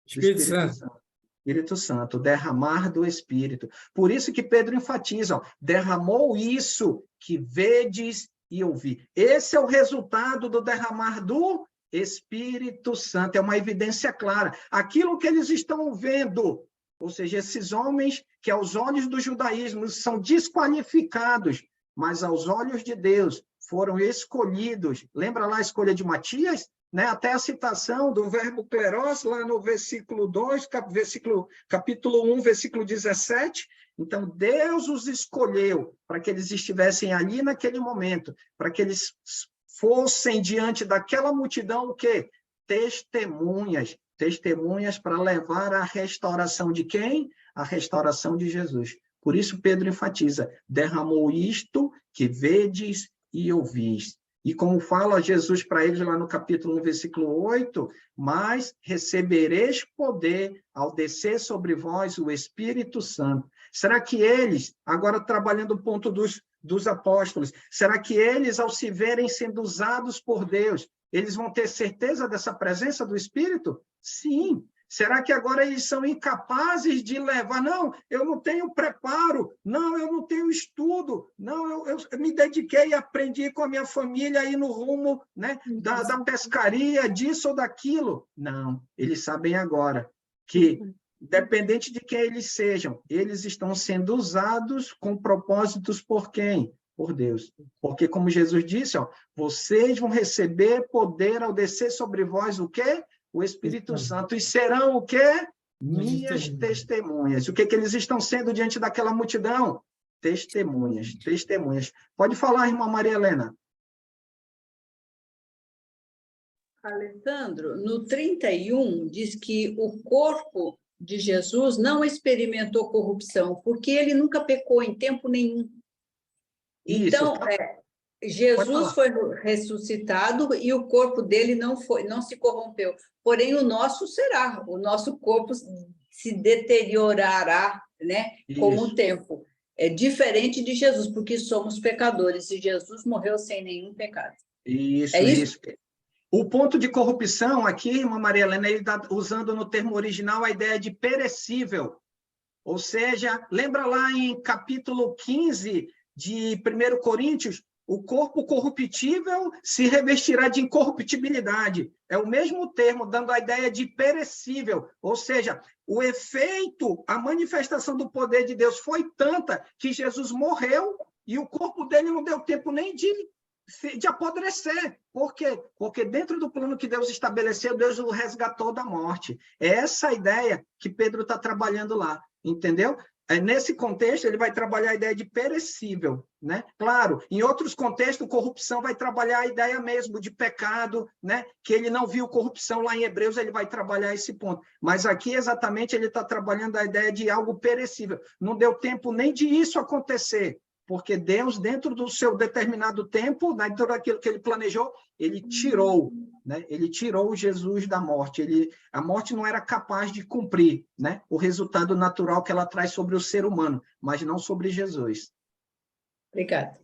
Espírito Santo. Espírito Santo, derramar do Espírito. Por isso que Pedro enfatiza, ó, derramou isso que vedes e ouvi. Esse é o resultado do derramar do Espírito Santo, é uma evidência clara. Aquilo que eles estão vendo, ou seja, esses homens que aos olhos do judaísmo são desqualificados, mas aos olhos de Deus foram escolhidos. Lembra lá a escolha de Matias? Né? Até a citação do verbo kleros, lá no versículo 2, capítulo 1, versículo 17. Então, Deus os escolheu para que eles estivessem ali naquele momento, para que eles fossem diante daquela multidão, o quê? Testemunhas para levar a restauração de quem? A restauração de Jesus. Por isso, Pedro enfatiza, derramou isto que vedes e ouvis. E como fala Jesus para eles lá no capítulo 1, versículo 8, mas recebereis poder ao descer sobre vós o Espírito Santo. Será que eles, agora trabalhando o ponto dos apóstolos, será que eles, ao se verem sendo usados por Deus, eles vão ter certeza dessa presença do Espírito? Sim. Será que agora eles são incapazes de levar? Não, eu não tenho preparo, não, eu não tenho estudo, não, eu me dediquei e aprendi com a minha família aí no rumo, né, da pescaria, disso ou daquilo. Não, eles sabem agora que, independente de quem eles sejam, eles estão sendo usados com propósitos por quem? Por Deus. Porque, como Jesus disse, ó, vocês vão receber poder ao descer sobre vós o quê? O Espírito Santo, e serão o quê? Minhas testemunhas. O que eles estão sendo diante daquela multidão? Testemunhas. Pode falar, irmã Maria Helena. Alessandro, no 31, diz que o corpo de Jesus não experimentou corrupção, porque ele nunca pecou em tempo nenhum. Isso, Então, tá. Jesus foi ressuscitado e o corpo dele não se corrompeu. Porém, o nosso será, o nosso corpo se deteriorará, né, com o Isso. tempo. É diferente de Jesus, porque somos pecadores e Jesus morreu sem nenhum pecado. Isso, É isso? O ponto de corrupção aqui, irmã Maria Helena, ele está usando no termo original a ideia de perecível. Ou seja, lembra lá em capítulo 15 de 1 Coríntios, o corpo corruptível se revestirá de incorruptibilidade. É o mesmo termo, dando a ideia de perecível. Ou seja, o efeito, a manifestação do poder de Deus foi tanta que Jesus morreu e o corpo dele não deu tempo nem de apodrecer. Por quê? Porque dentro do plano que Deus estabeleceu, Deus o resgatou da morte. É essa a ideia que Pedro está trabalhando lá, entendeu? Nesse contexto, ele vai trabalhar a ideia de perecível, né? Claro, em outros contextos, corrupção vai trabalhar a ideia mesmo de pecado, né? Que ele não viu corrupção lá em Hebreus, ele vai trabalhar esse ponto. Mas aqui, exatamente, ele está trabalhando a ideia de algo perecível. Não deu tempo nem de isso acontecer, porque Deus, dentro do seu determinado tempo, dentro daquilo que ele planejou, ele tirou, né? Ele tirou Jesus da morte. A morte não era capaz de cumprir, né, o resultado natural que ela traz sobre o ser humano, mas não sobre Jesus. Obrigada.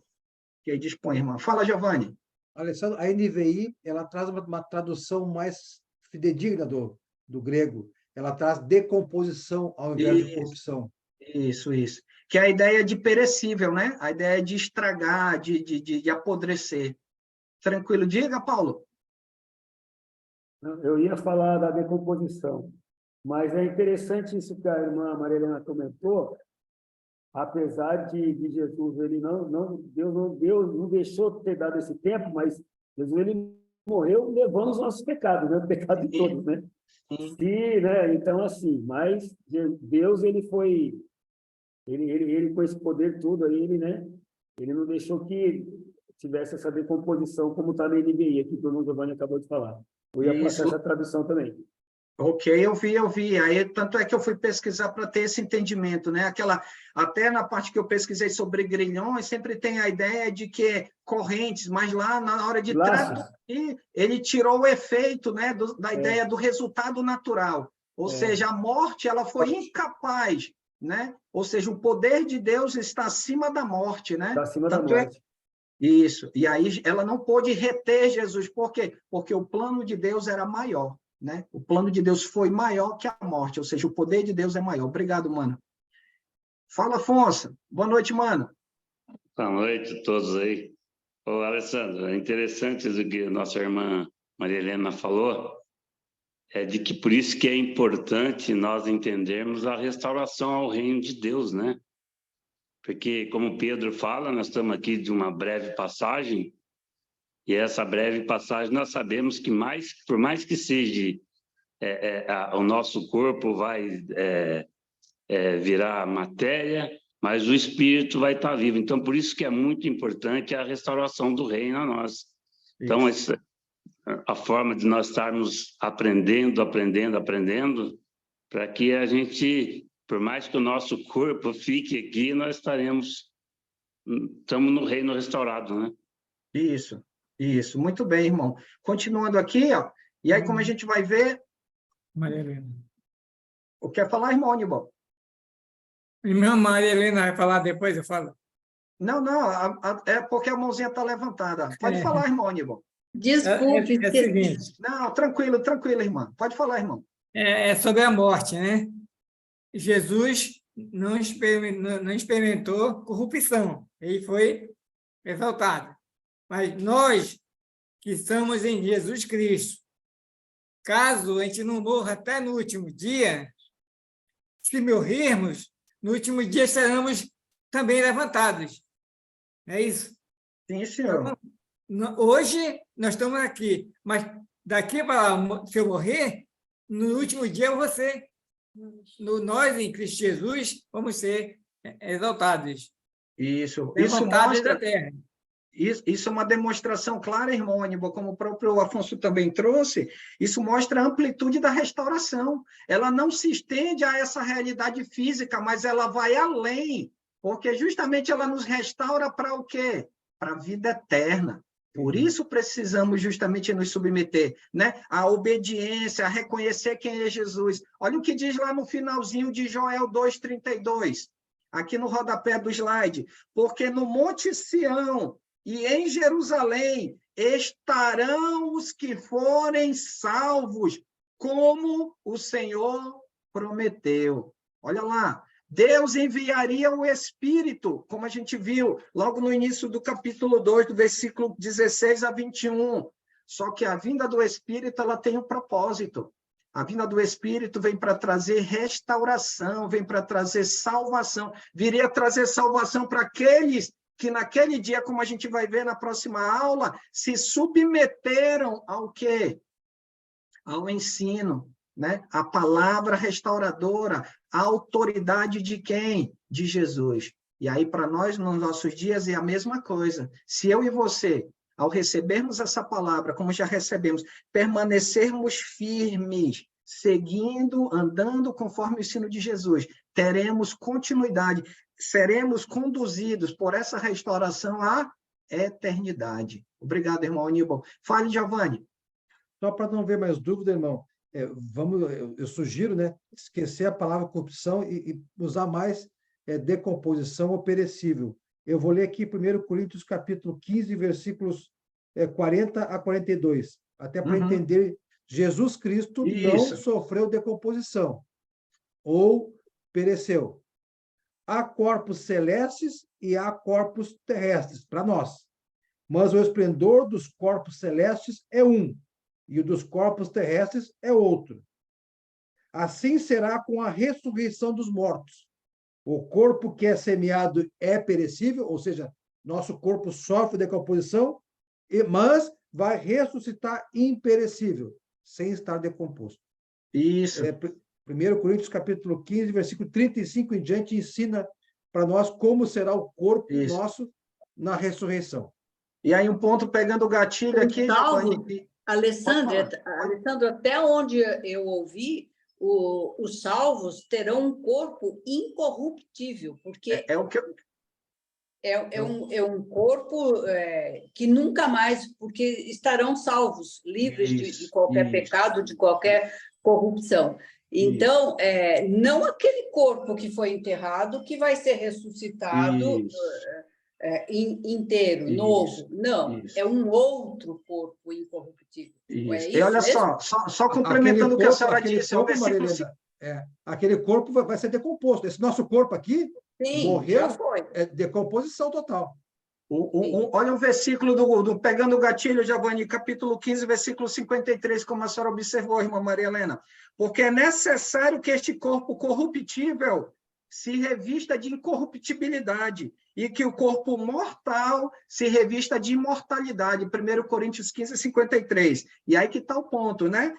Que aí dispõe, irmã. Fala, Giovanni. Alessandro, a NVI, ela traz uma tradução mais fidedigna do grego. Ela traz decomposição ao invés de corrupção. Isso. Que é a ideia de perecível, né? A ideia de estragar, de apodrecer. Tranquilo? Diga, Paulo. Eu ia falar da decomposição, mas é interessante isso que a irmã Maria Helena comentou. Apesar de Jesus, Deus não deixou ter dado esse tempo, mas Jesus ele morreu levando os nossos pecados, né? O pecado de todos, né? Sim, né? Então assim, mas Deus ele com esse poder todo aí, né? Ele não deixou que tivesse essa decomposição como está na NVI aqui que o Giovanni acabou de falar. Eu ia passar essa tradução também. Ok, eu vi. Aí, tanto é que eu fui pesquisar para ter esse entendimento, né? Até na parte que eu pesquisei sobre grilhões, sempre tem a ideia de que correntes, mas lá na hora de traduzir, ele tirou o efeito, né, da ideia do resultado natural. Ou seja, a morte ela foi incapaz, né? Ou seja, o poder de Deus está acima da morte, né? Está acima da morte. Isso. E aí ela não pôde reter Jesus. Por quê? Porque o plano de Deus era maior, né? O plano de Deus foi maior que a morte, ou seja, o poder de Deus é maior. Obrigado, mano. Fala, Afonso. Boa noite, mano. Boa noite a todos aí. Ô, Alessandro, é interessante o que a nossa irmã Maria Helena falou, de que por isso que é importante nós entendermos a restauração ao reino de Deus, né? Porque, como Pedro fala, nós estamos aqui de uma breve passagem, e essa breve passagem nós sabemos que por mais que seja o nosso corpo vai virar matéria, mas o espírito vai estar vivo. Então, por isso que é muito importante a restauração do reino a nós. Então, a forma de nós estarmos aprendendo, para que a gente, por mais que o nosso corpo fique aqui, nós estamos no reino restaurado, né? Isso. Muito bem, irmão. Continuando aqui, ó, e aí como a gente vai ver... Maria Helena. O que quer falar, irmão Aníbal? Irmã Maria Helena vai falar depois, eu falo. Não, é porque a mãozinha está levantada. Pode falar, irmão Aníbal. Desculpe. É o seguinte. Não, tranquilo, irmã. Pode falar, irmão. É sobre a morte, né? Jesus não experimentou corrupção. Ele foi exaltado. Mas nós, que estamos em Jesus Cristo, caso a gente não morra até no último dia, se morrermos, no último dia seremos também levantados. É isso? Sim, senhor. Então, hoje nós estamos aqui, mas daqui para lá, se eu morrer, no último dia nós em Cristo Jesus vamos ser exaltados. Isso levantados mostra... da terra. Isso é uma demonstração clara, irmão Aníbal, como o próprio Afonso também trouxe, isso mostra a amplitude da restauração. Ela não se estende a essa realidade física, mas ela vai além, porque justamente ela nos restaura para o quê? Para a vida eterna. Por isso precisamos justamente nos submeter, né? A obediência, a reconhecer quem é Jesus. Olha o que diz lá no finalzinho de Joel 2,32, aqui no rodapé do slide. Porque no Monte Sião e em Jerusalém estarão os que forem salvos, como o Senhor prometeu. Olha lá, Deus enviaria o Espírito, como a gente viu logo no início do capítulo 2, do versículo 16 a 21. Só que a vinda do Espírito, ela tem um propósito. A vinda do Espírito vem para trazer restauração, vem para trazer salvação. Viria trazer salvação para aqueles que naquele dia, como a gente vai ver na próxima aula, se submeteram ao quê? Ao ensino, né? A palavra restauradora, a autoridade de quem? De Jesus. E aí, para nós, nos nossos dias, é a mesma coisa. Se eu e você, ao recebermos essa palavra, como já recebemos, permanecermos firmes, seguindo, andando conforme o ensino de Jesus, teremos continuidade, seremos conduzidos por essa restauração à eternidade. Obrigado, irmão Aníbal. Fale, Giovanni. Só para não ver mais dúvida, irmão, eu sugiro, né, esquecer a palavra corrupção e usar mais decomposição ou perecível. Eu vou ler aqui 1 Coríntios capítulo 15, versículos 40 a 42, até para entender, Jesus Cristo não sofreu decomposição ou pereceu. Há corpos celestes e há corpos terrestres, para nós. Mas o esplendor dos corpos celestes é um, e o dos corpos terrestres é outro. Assim será com a ressurreição dos mortos. O corpo que é semeado é perecível, ou seja, nosso corpo sofre decomposição, mas vai ressuscitar imperecível, sem estar decomposto. Isso. 1 Coríntios capítulo 15, versículo 35 em diante, ensina para nós como será o corpo nosso na ressurreição. E aí um ponto pegando o gatilho aqui... Alessandro, até onde eu ouvi, os salvos terão um corpo incorruptível, porque é um corpo que nunca mais, porque estarão salvos, livres de qualquer pecado, de qualquer corrupção. Então, não aquele corpo que foi enterrado que vai ser ressuscitado inteiro, novo. Não, é um outro corpo incorruptível. E olha só complementando o que a senhora disse. Aquele corpo vai ser decomposto. Esse nosso corpo aqui morreu, já foi. Decomposição total. Olha o versículo pegando o gatilho, Giovanni, capítulo 15, versículo 53, como a senhora observou, irmã Maria Helena. Porque é necessário que este corpo corruptível se revista de incorruptibilidade e que o corpo mortal se revista de imortalidade. 1 Coríntios 15, 53. E aí que está o ponto, né?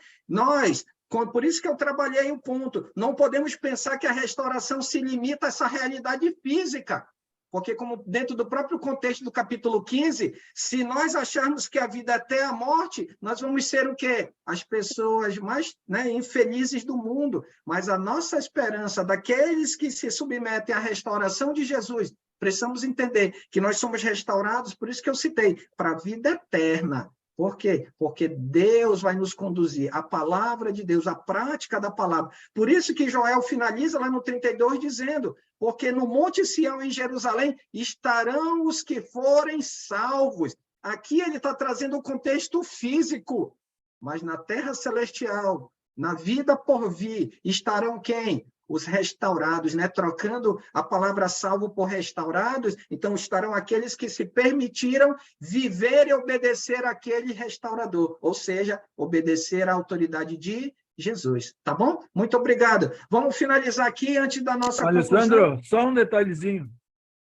Por isso que eu trabalhei o ponto. Não podemos pensar que a restauração se limita a essa realidade física. Porque, como dentro do próprio contexto do capítulo 15, se nós acharmos que a vida é até a morte, nós vamos ser o quê? As pessoas mais infelizes do mundo. Mas a nossa esperança daqueles que se submetem à restauração de Jesus, precisamos entender que nós somos restaurados, por isso que eu citei, para a vida eterna. Por quê? Porque Deus vai nos conduzir, a palavra de Deus, a prática da palavra. Por isso que Joel finaliza lá no 32 dizendo, porque no Monte Sião em Jerusalém estarão os que forem salvos. Aqui ele está trazendo o contexto físico, mas na terra celestial, na vida por vir, estarão quem? Os restaurados, né? Trocando a palavra salvo por restaurados, então estarão aqueles que se permitiram viver e obedecer àquele restaurador, ou seja, obedecer à autoridade de Jesus, tá bom? Muito obrigado. Vamos finalizar aqui antes da nossa Alessandro, conclusão. só um detalhezinho.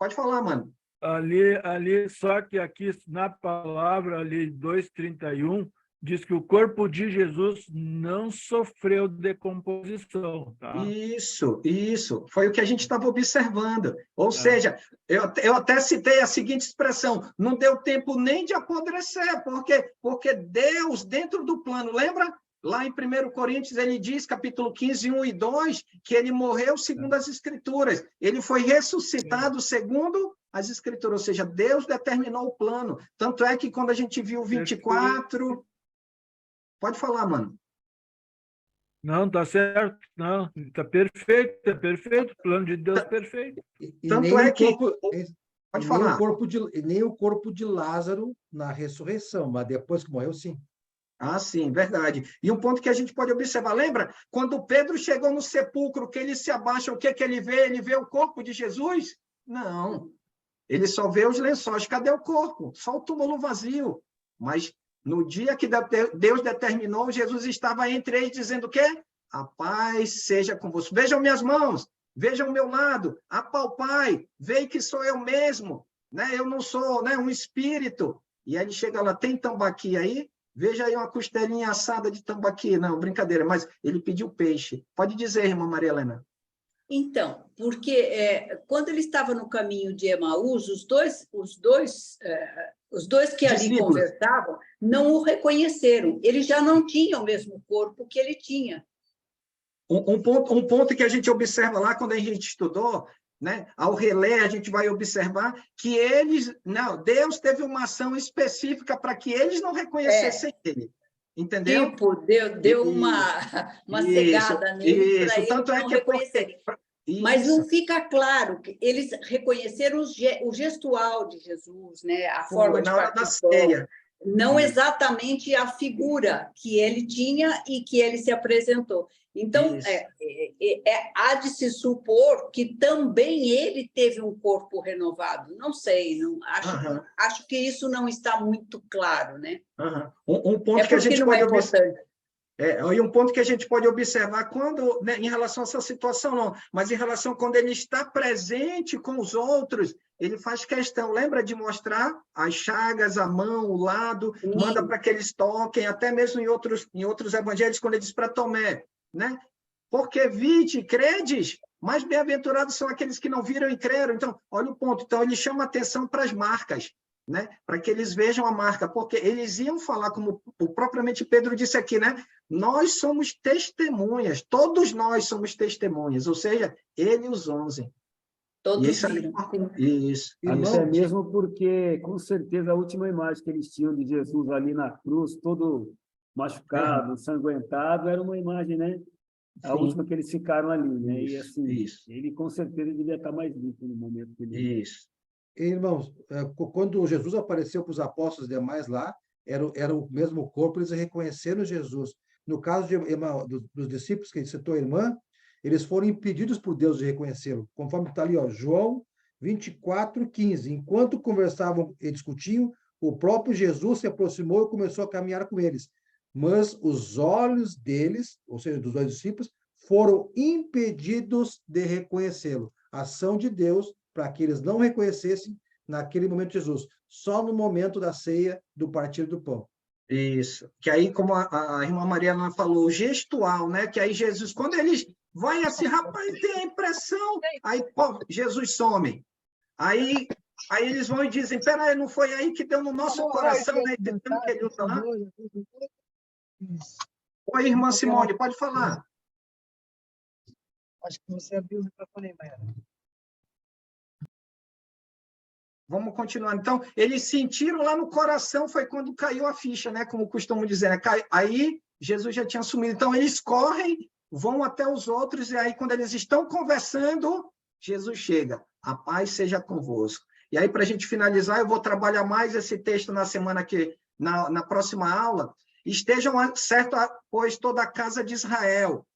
Pode falar, mano. Ali, só que aqui na palavra ali 2:31 diz que o corpo de Jesus não sofreu decomposição, tá? Isso. Foi o que a gente estava observando. Ou seja, eu até citei a seguinte expressão, não deu tempo nem de apodrecer, porque Deus, dentro do plano, lembra? Lá em 1 Coríntios, ele diz, capítulo 15, 1 e 2, que ele morreu segundo as Escrituras. Ele foi ressuscitado segundo as Escrituras. Ou seja, Deus determinou o plano. Tanto é que quando a gente viu o 24... Pode falar, mano. Não, tá certo. Não, tá perfeito, é perfeito. O plano de Deus é perfeito. Tanto é que... Pode falar. Nem o corpo de Lázaro na ressurreição, mas depois que morreu, sim. Ah, sim, verdade. E um ponto que a gente pode observar, lembra? Quando Pedro chegou no sepulcro, que ele se abaixa, o que ele vê? Ele vê o corpo de Jesus? Não. Ele só vê os lençóis. Cadê o corpo? Só o túmulo vazio. Mas no dia que Deus determinou, Jesus estava entre eles dizendo o quê? A paz seja convosco. Vejam minhas mãos, vejam o meu lado, apalpai, veem que sou eu mesmo, né? Eu não sou, né, um espírito. E aí ele chega lá, tem tambaqui aí? Veja aí uma costelinha assada de tambaqui. Não, brincadeira, mas ele pediu peixe. Pode dizer, irmã Maria Helena. Então, porque quando ele estava no caminho de Emaús, os dois que ali Discípulos. conversavam não o reconheceram. Ele já não tinha o mesmo corpo que ele tinha. Um ponto que a gente observa lá, quando a gente estudou, né, ao reler, a gente vai observar que Deus teve uma ação específica para que eles não reconhecessem ele. Entendeu? Tipo, deu uma cegada nele para eles não reconhecerem. Mas não fica claro que eles reconheceram o gestual de Jesus, né? A forma de participar. Não exatamente a figura que ele tinha e que ele se apresentou. Então, há de se supor que também ele teve um corpo renovado. Não sei, acho que isso não está muito claro, né? Um ponto que a gente pode observar. E um ponto que a gente pode observar quando, né, em relação a essa situação, não, mas em relação a quando ele está presente com os outros, ele faz questão, lembra de mostrar as chagas, a mão, o lado, manda para que eles toquem, até mesmo em outros evangelhos, quando ele diz para Tomé, né? Porque vide, credes, mais bem-aventurados são aqueles que não viram e creram. Então, olha o ponto. Então, ele chama atenção para as marcas, né? Para que eles vejam a marca, porque eles iam falar, como o propriamente Pedro disse aqui, né? Nós somos testemunhas, todos nós somos testemunhas, ou seja, ele e os 11. Todos isso. Até mesmo porque, com certeza, a última imagem que eles tinham de Jesus ali na cruz, todo machucado, ensanguentado, era uma imagem, né? A última que eles ficaram ali, né? E assim, ele com certeza devia estar mais limpo no momento que ele... Isso. Irmãos, quando Jesus apareceu para os apóstolos demais lá, era o mesmo corpo, eles reconheceram Jesus. No caso dos discípulos que citou a irmã, eles foram impedidos por Deus de reconhecê-lo, conforme está ali, ó, João 24:15. Enquanto conversavam e discutiam, o próprio Jesus se aproximou e começou a caminhar com eles. Mas os olhos deles, ou seja, dos dois discípulos, foram impedidos de reconhecê-lo. Ação de Deus para que eles não reconhecessem naquele momento Jesus, só no momento da ceia, do partir do pão. Isso. Que aí, como a irmã Maria Ana falou, o gestual, né? Que aí Jesus, quando eles vai assim, rapaz, tem a impressão, aí pô, Jesus some. Aí eles vão e dizem, peraí, não foi aí que deu no nosso coração, né? Tentando que ele usa lá. Oi, irmã Simone, pode falar. Acho que você abriu o microfone, Mayara. Vamos continuar. Então, eles sentiram lá no coração, foi quando caiu a ficha, né? Como costumo dizer, né? Aí Jesus já tinha sumido. Então, eles correm, vão até os outros, e aí, quando eles estão conversando, Jesus chega. A paz seja convosco. E aí, para a gente finalizar, eu vou trabalhar mais esse texto na próxima aula. Estejam certo, pois toda a casa de Israel.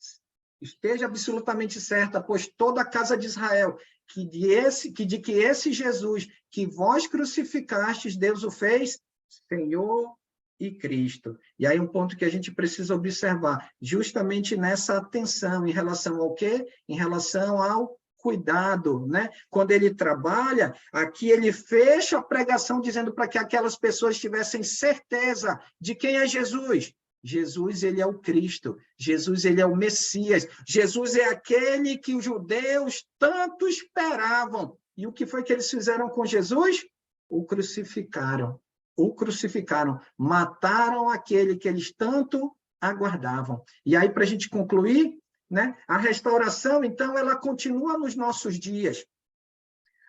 Esteja absolutamente certa, pois toda a casa de Israel, de que esse Jesus que vós crucificastes, Deus o fez Senhor e Cristo. E aí um ponto que a gente precisa observar, justamente nessa atenção em relação ao quê? Em relação ao cuidado, né? Quando ele trabalha, aqui ele fecha a pregação dizendo para que aquelas pessoas tivessem certeza de quem é Jesus. Jesus, ele é o Cristo. Jesus, ele é o Messias. Jesus é aquele que os judeus tanto esperavam. E o que foi que eles fizeram com Jesus? O crucificaram. O crucificaram. Mataram aquele que eles tanto aguardavam. E aí, para a gente concluir, né, a restauração, então, ela continua nos nossos dias.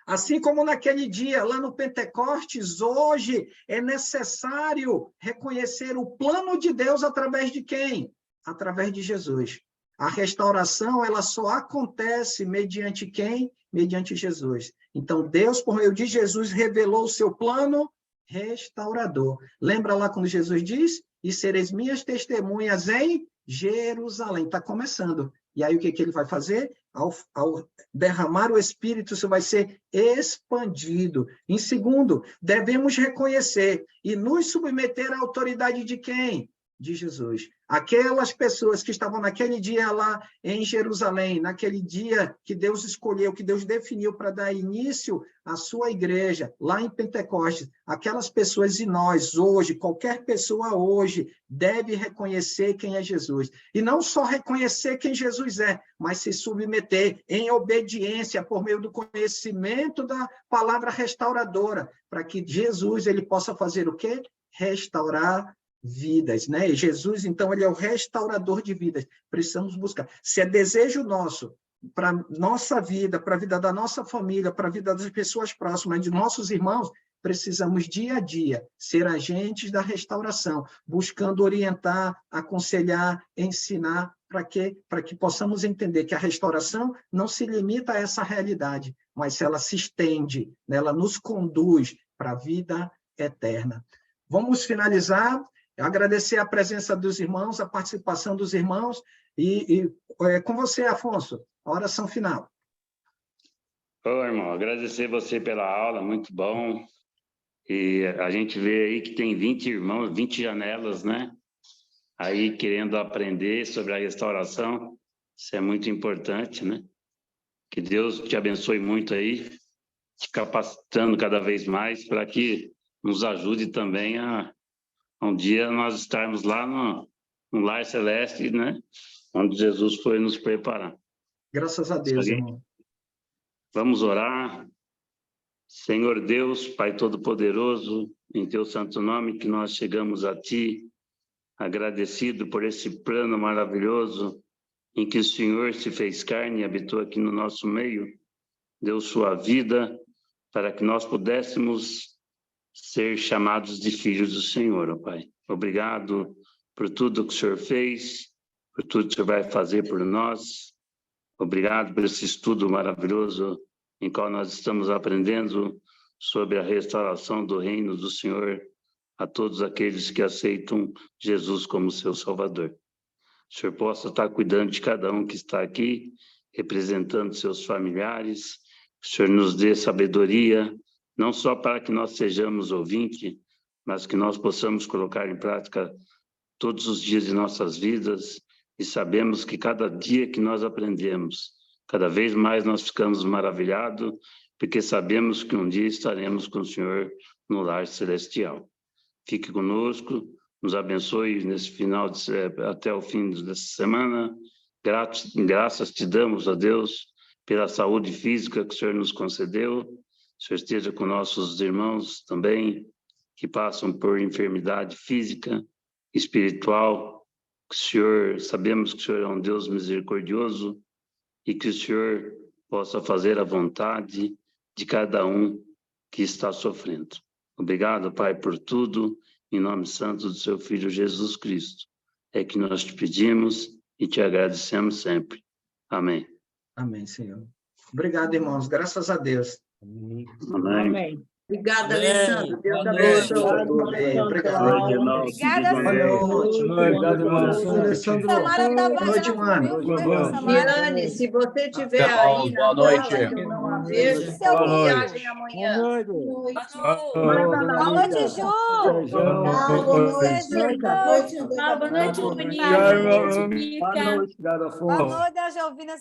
Assim como naquele dia, lá no Pentecostes, hoje é necessário reconhecer o plano de Deus através de quem? Através de Jesus. A restauração, ela só acontece mediante quem? Mediante Jesus. Então, Deus, por meio de Jesus, revelou o seu plano restaurador. Lembra lá quando Jesus diz? E sereis minhas testemunhas em Jerusalém. Está começando. E aí, o que ele vai fazer? Ao derramar o Espírito, isso vai ser expandido. Em segundo, devemos reconhecer e nos submeter à autoridade de quem? De Jesus. Aquelas pessoas que estavam naquele dia lá em Jerusalém, naquele dia que Deus escolheu, que Deus definiu para dar início à sua igreja, lá em Pentecostes, aquelas pessoas e nós hoje, qualquer pessoa hoje, deve reconhecer quem é Jesus. E não só reconhecer quem Jesus é, mas se submeter em obediência por meio do conhecimento da palavra restauradora, para que Jesus ele possa fazer o quê? Restaurar vidas, né? E Jesus, então, ele é o restaurador de vidas. Precisamos buscar. Se é desejo nosso, para nossa vida, para a vida da nossa família, para a vida das pessoas próximas, de nossos irmãos, precisamos, dia a dia, ser agentes da restauração, buscando orientar, aconselhar, ensinar, para quê? Para que possamos entender que a restauração não se limita a essa realidade, mas ela se estende, né? Ela nos conduz para a vida eterna. Vamos finalizar. Agradecer a presença dos irmãos, a participação dos irmãos, e com você, Afonso, a oração final. Ô, irmão, agradecer você pela aula, muito bom. E a gente vê aí que tem 20 irmãos, 20 janelas, né? Aí querendo aprender sobre a restauração, isso é muito importante, né? Que Deus te abençoe muito aí, te capacitando cada vez mais para que nos ajude também a um dia nós estarmos lá no lar celeste, né? Onde Jesus foi nos preparar. Graças a Deus, irmão. Vamos orar. Senhor Deus, Pai Todo-Poderoso, em Teu santo nome que nós chegamos a Ti, agradecido por esse plano maravilhoso em que o Senhor se fez carne e habitou aqui no nosso meio, deu sua vida para que nós pudéssemos ser chamados de filhos do Senhor, ó Pai. Obrigado por tudo que o Senhor fez, por tudo que o Senhor vai fazer por nós. Obrigado por esse estudo maravilhoso em qual nós estamos aprendendo sobre a restauração do reino do Senhor a todos aqueles que aceitam Jesus como seu Salvador. O Senhor possa estar cuidando de cada um que está aqui, representando seus familiares. O Senhor nos dê sabedoria, não só para que nós sejamos ouvintes, mas que nós possamos colocar em prática todos os dias de nossas vidas, e sabemos que cada dia que nós aprendemos, cada vez mais nós ficamos maravilhados, porque sabemos que um dia estaremos com o Senhor no lar celestial. Fique conosco, nos abençoe nesse final, até o fim dessa semana. Graças te damos, ó Deus, pela saúde física que o Senhor nos concedeu. O Senhor esteja com nossos irmãos também, que passam por enfermidade física, espiritual. Que o Senhor, sabemos que o Senhor é um Deus misericordioso e que o Senhor possa fazer a vontade de cada um que está sofrendo. Obrigado, Pai, por tudo, em nome santo do seu Filho Jesus Cristo. É que nós te pedimos e te agradecemos sempre. Amém. Amém, Senhor. Obrigado, irmãos. Graças a Deus. Amém. Amém. Obrigada, Alessandro. Deus Amém. abençoe. Obrigado. Obrigada, Boa noite. Obrigado, irmão. Alessandro. Samara tá Boa noite, mano. Liane, se você estiver aí na Boa sala, noite. que eu não a vejo, Boa boa noite. viagem amanhã. Boa noite, Ju. Boa Beijo. noite, Obrigado, Afonso. Boa noite, Angelina.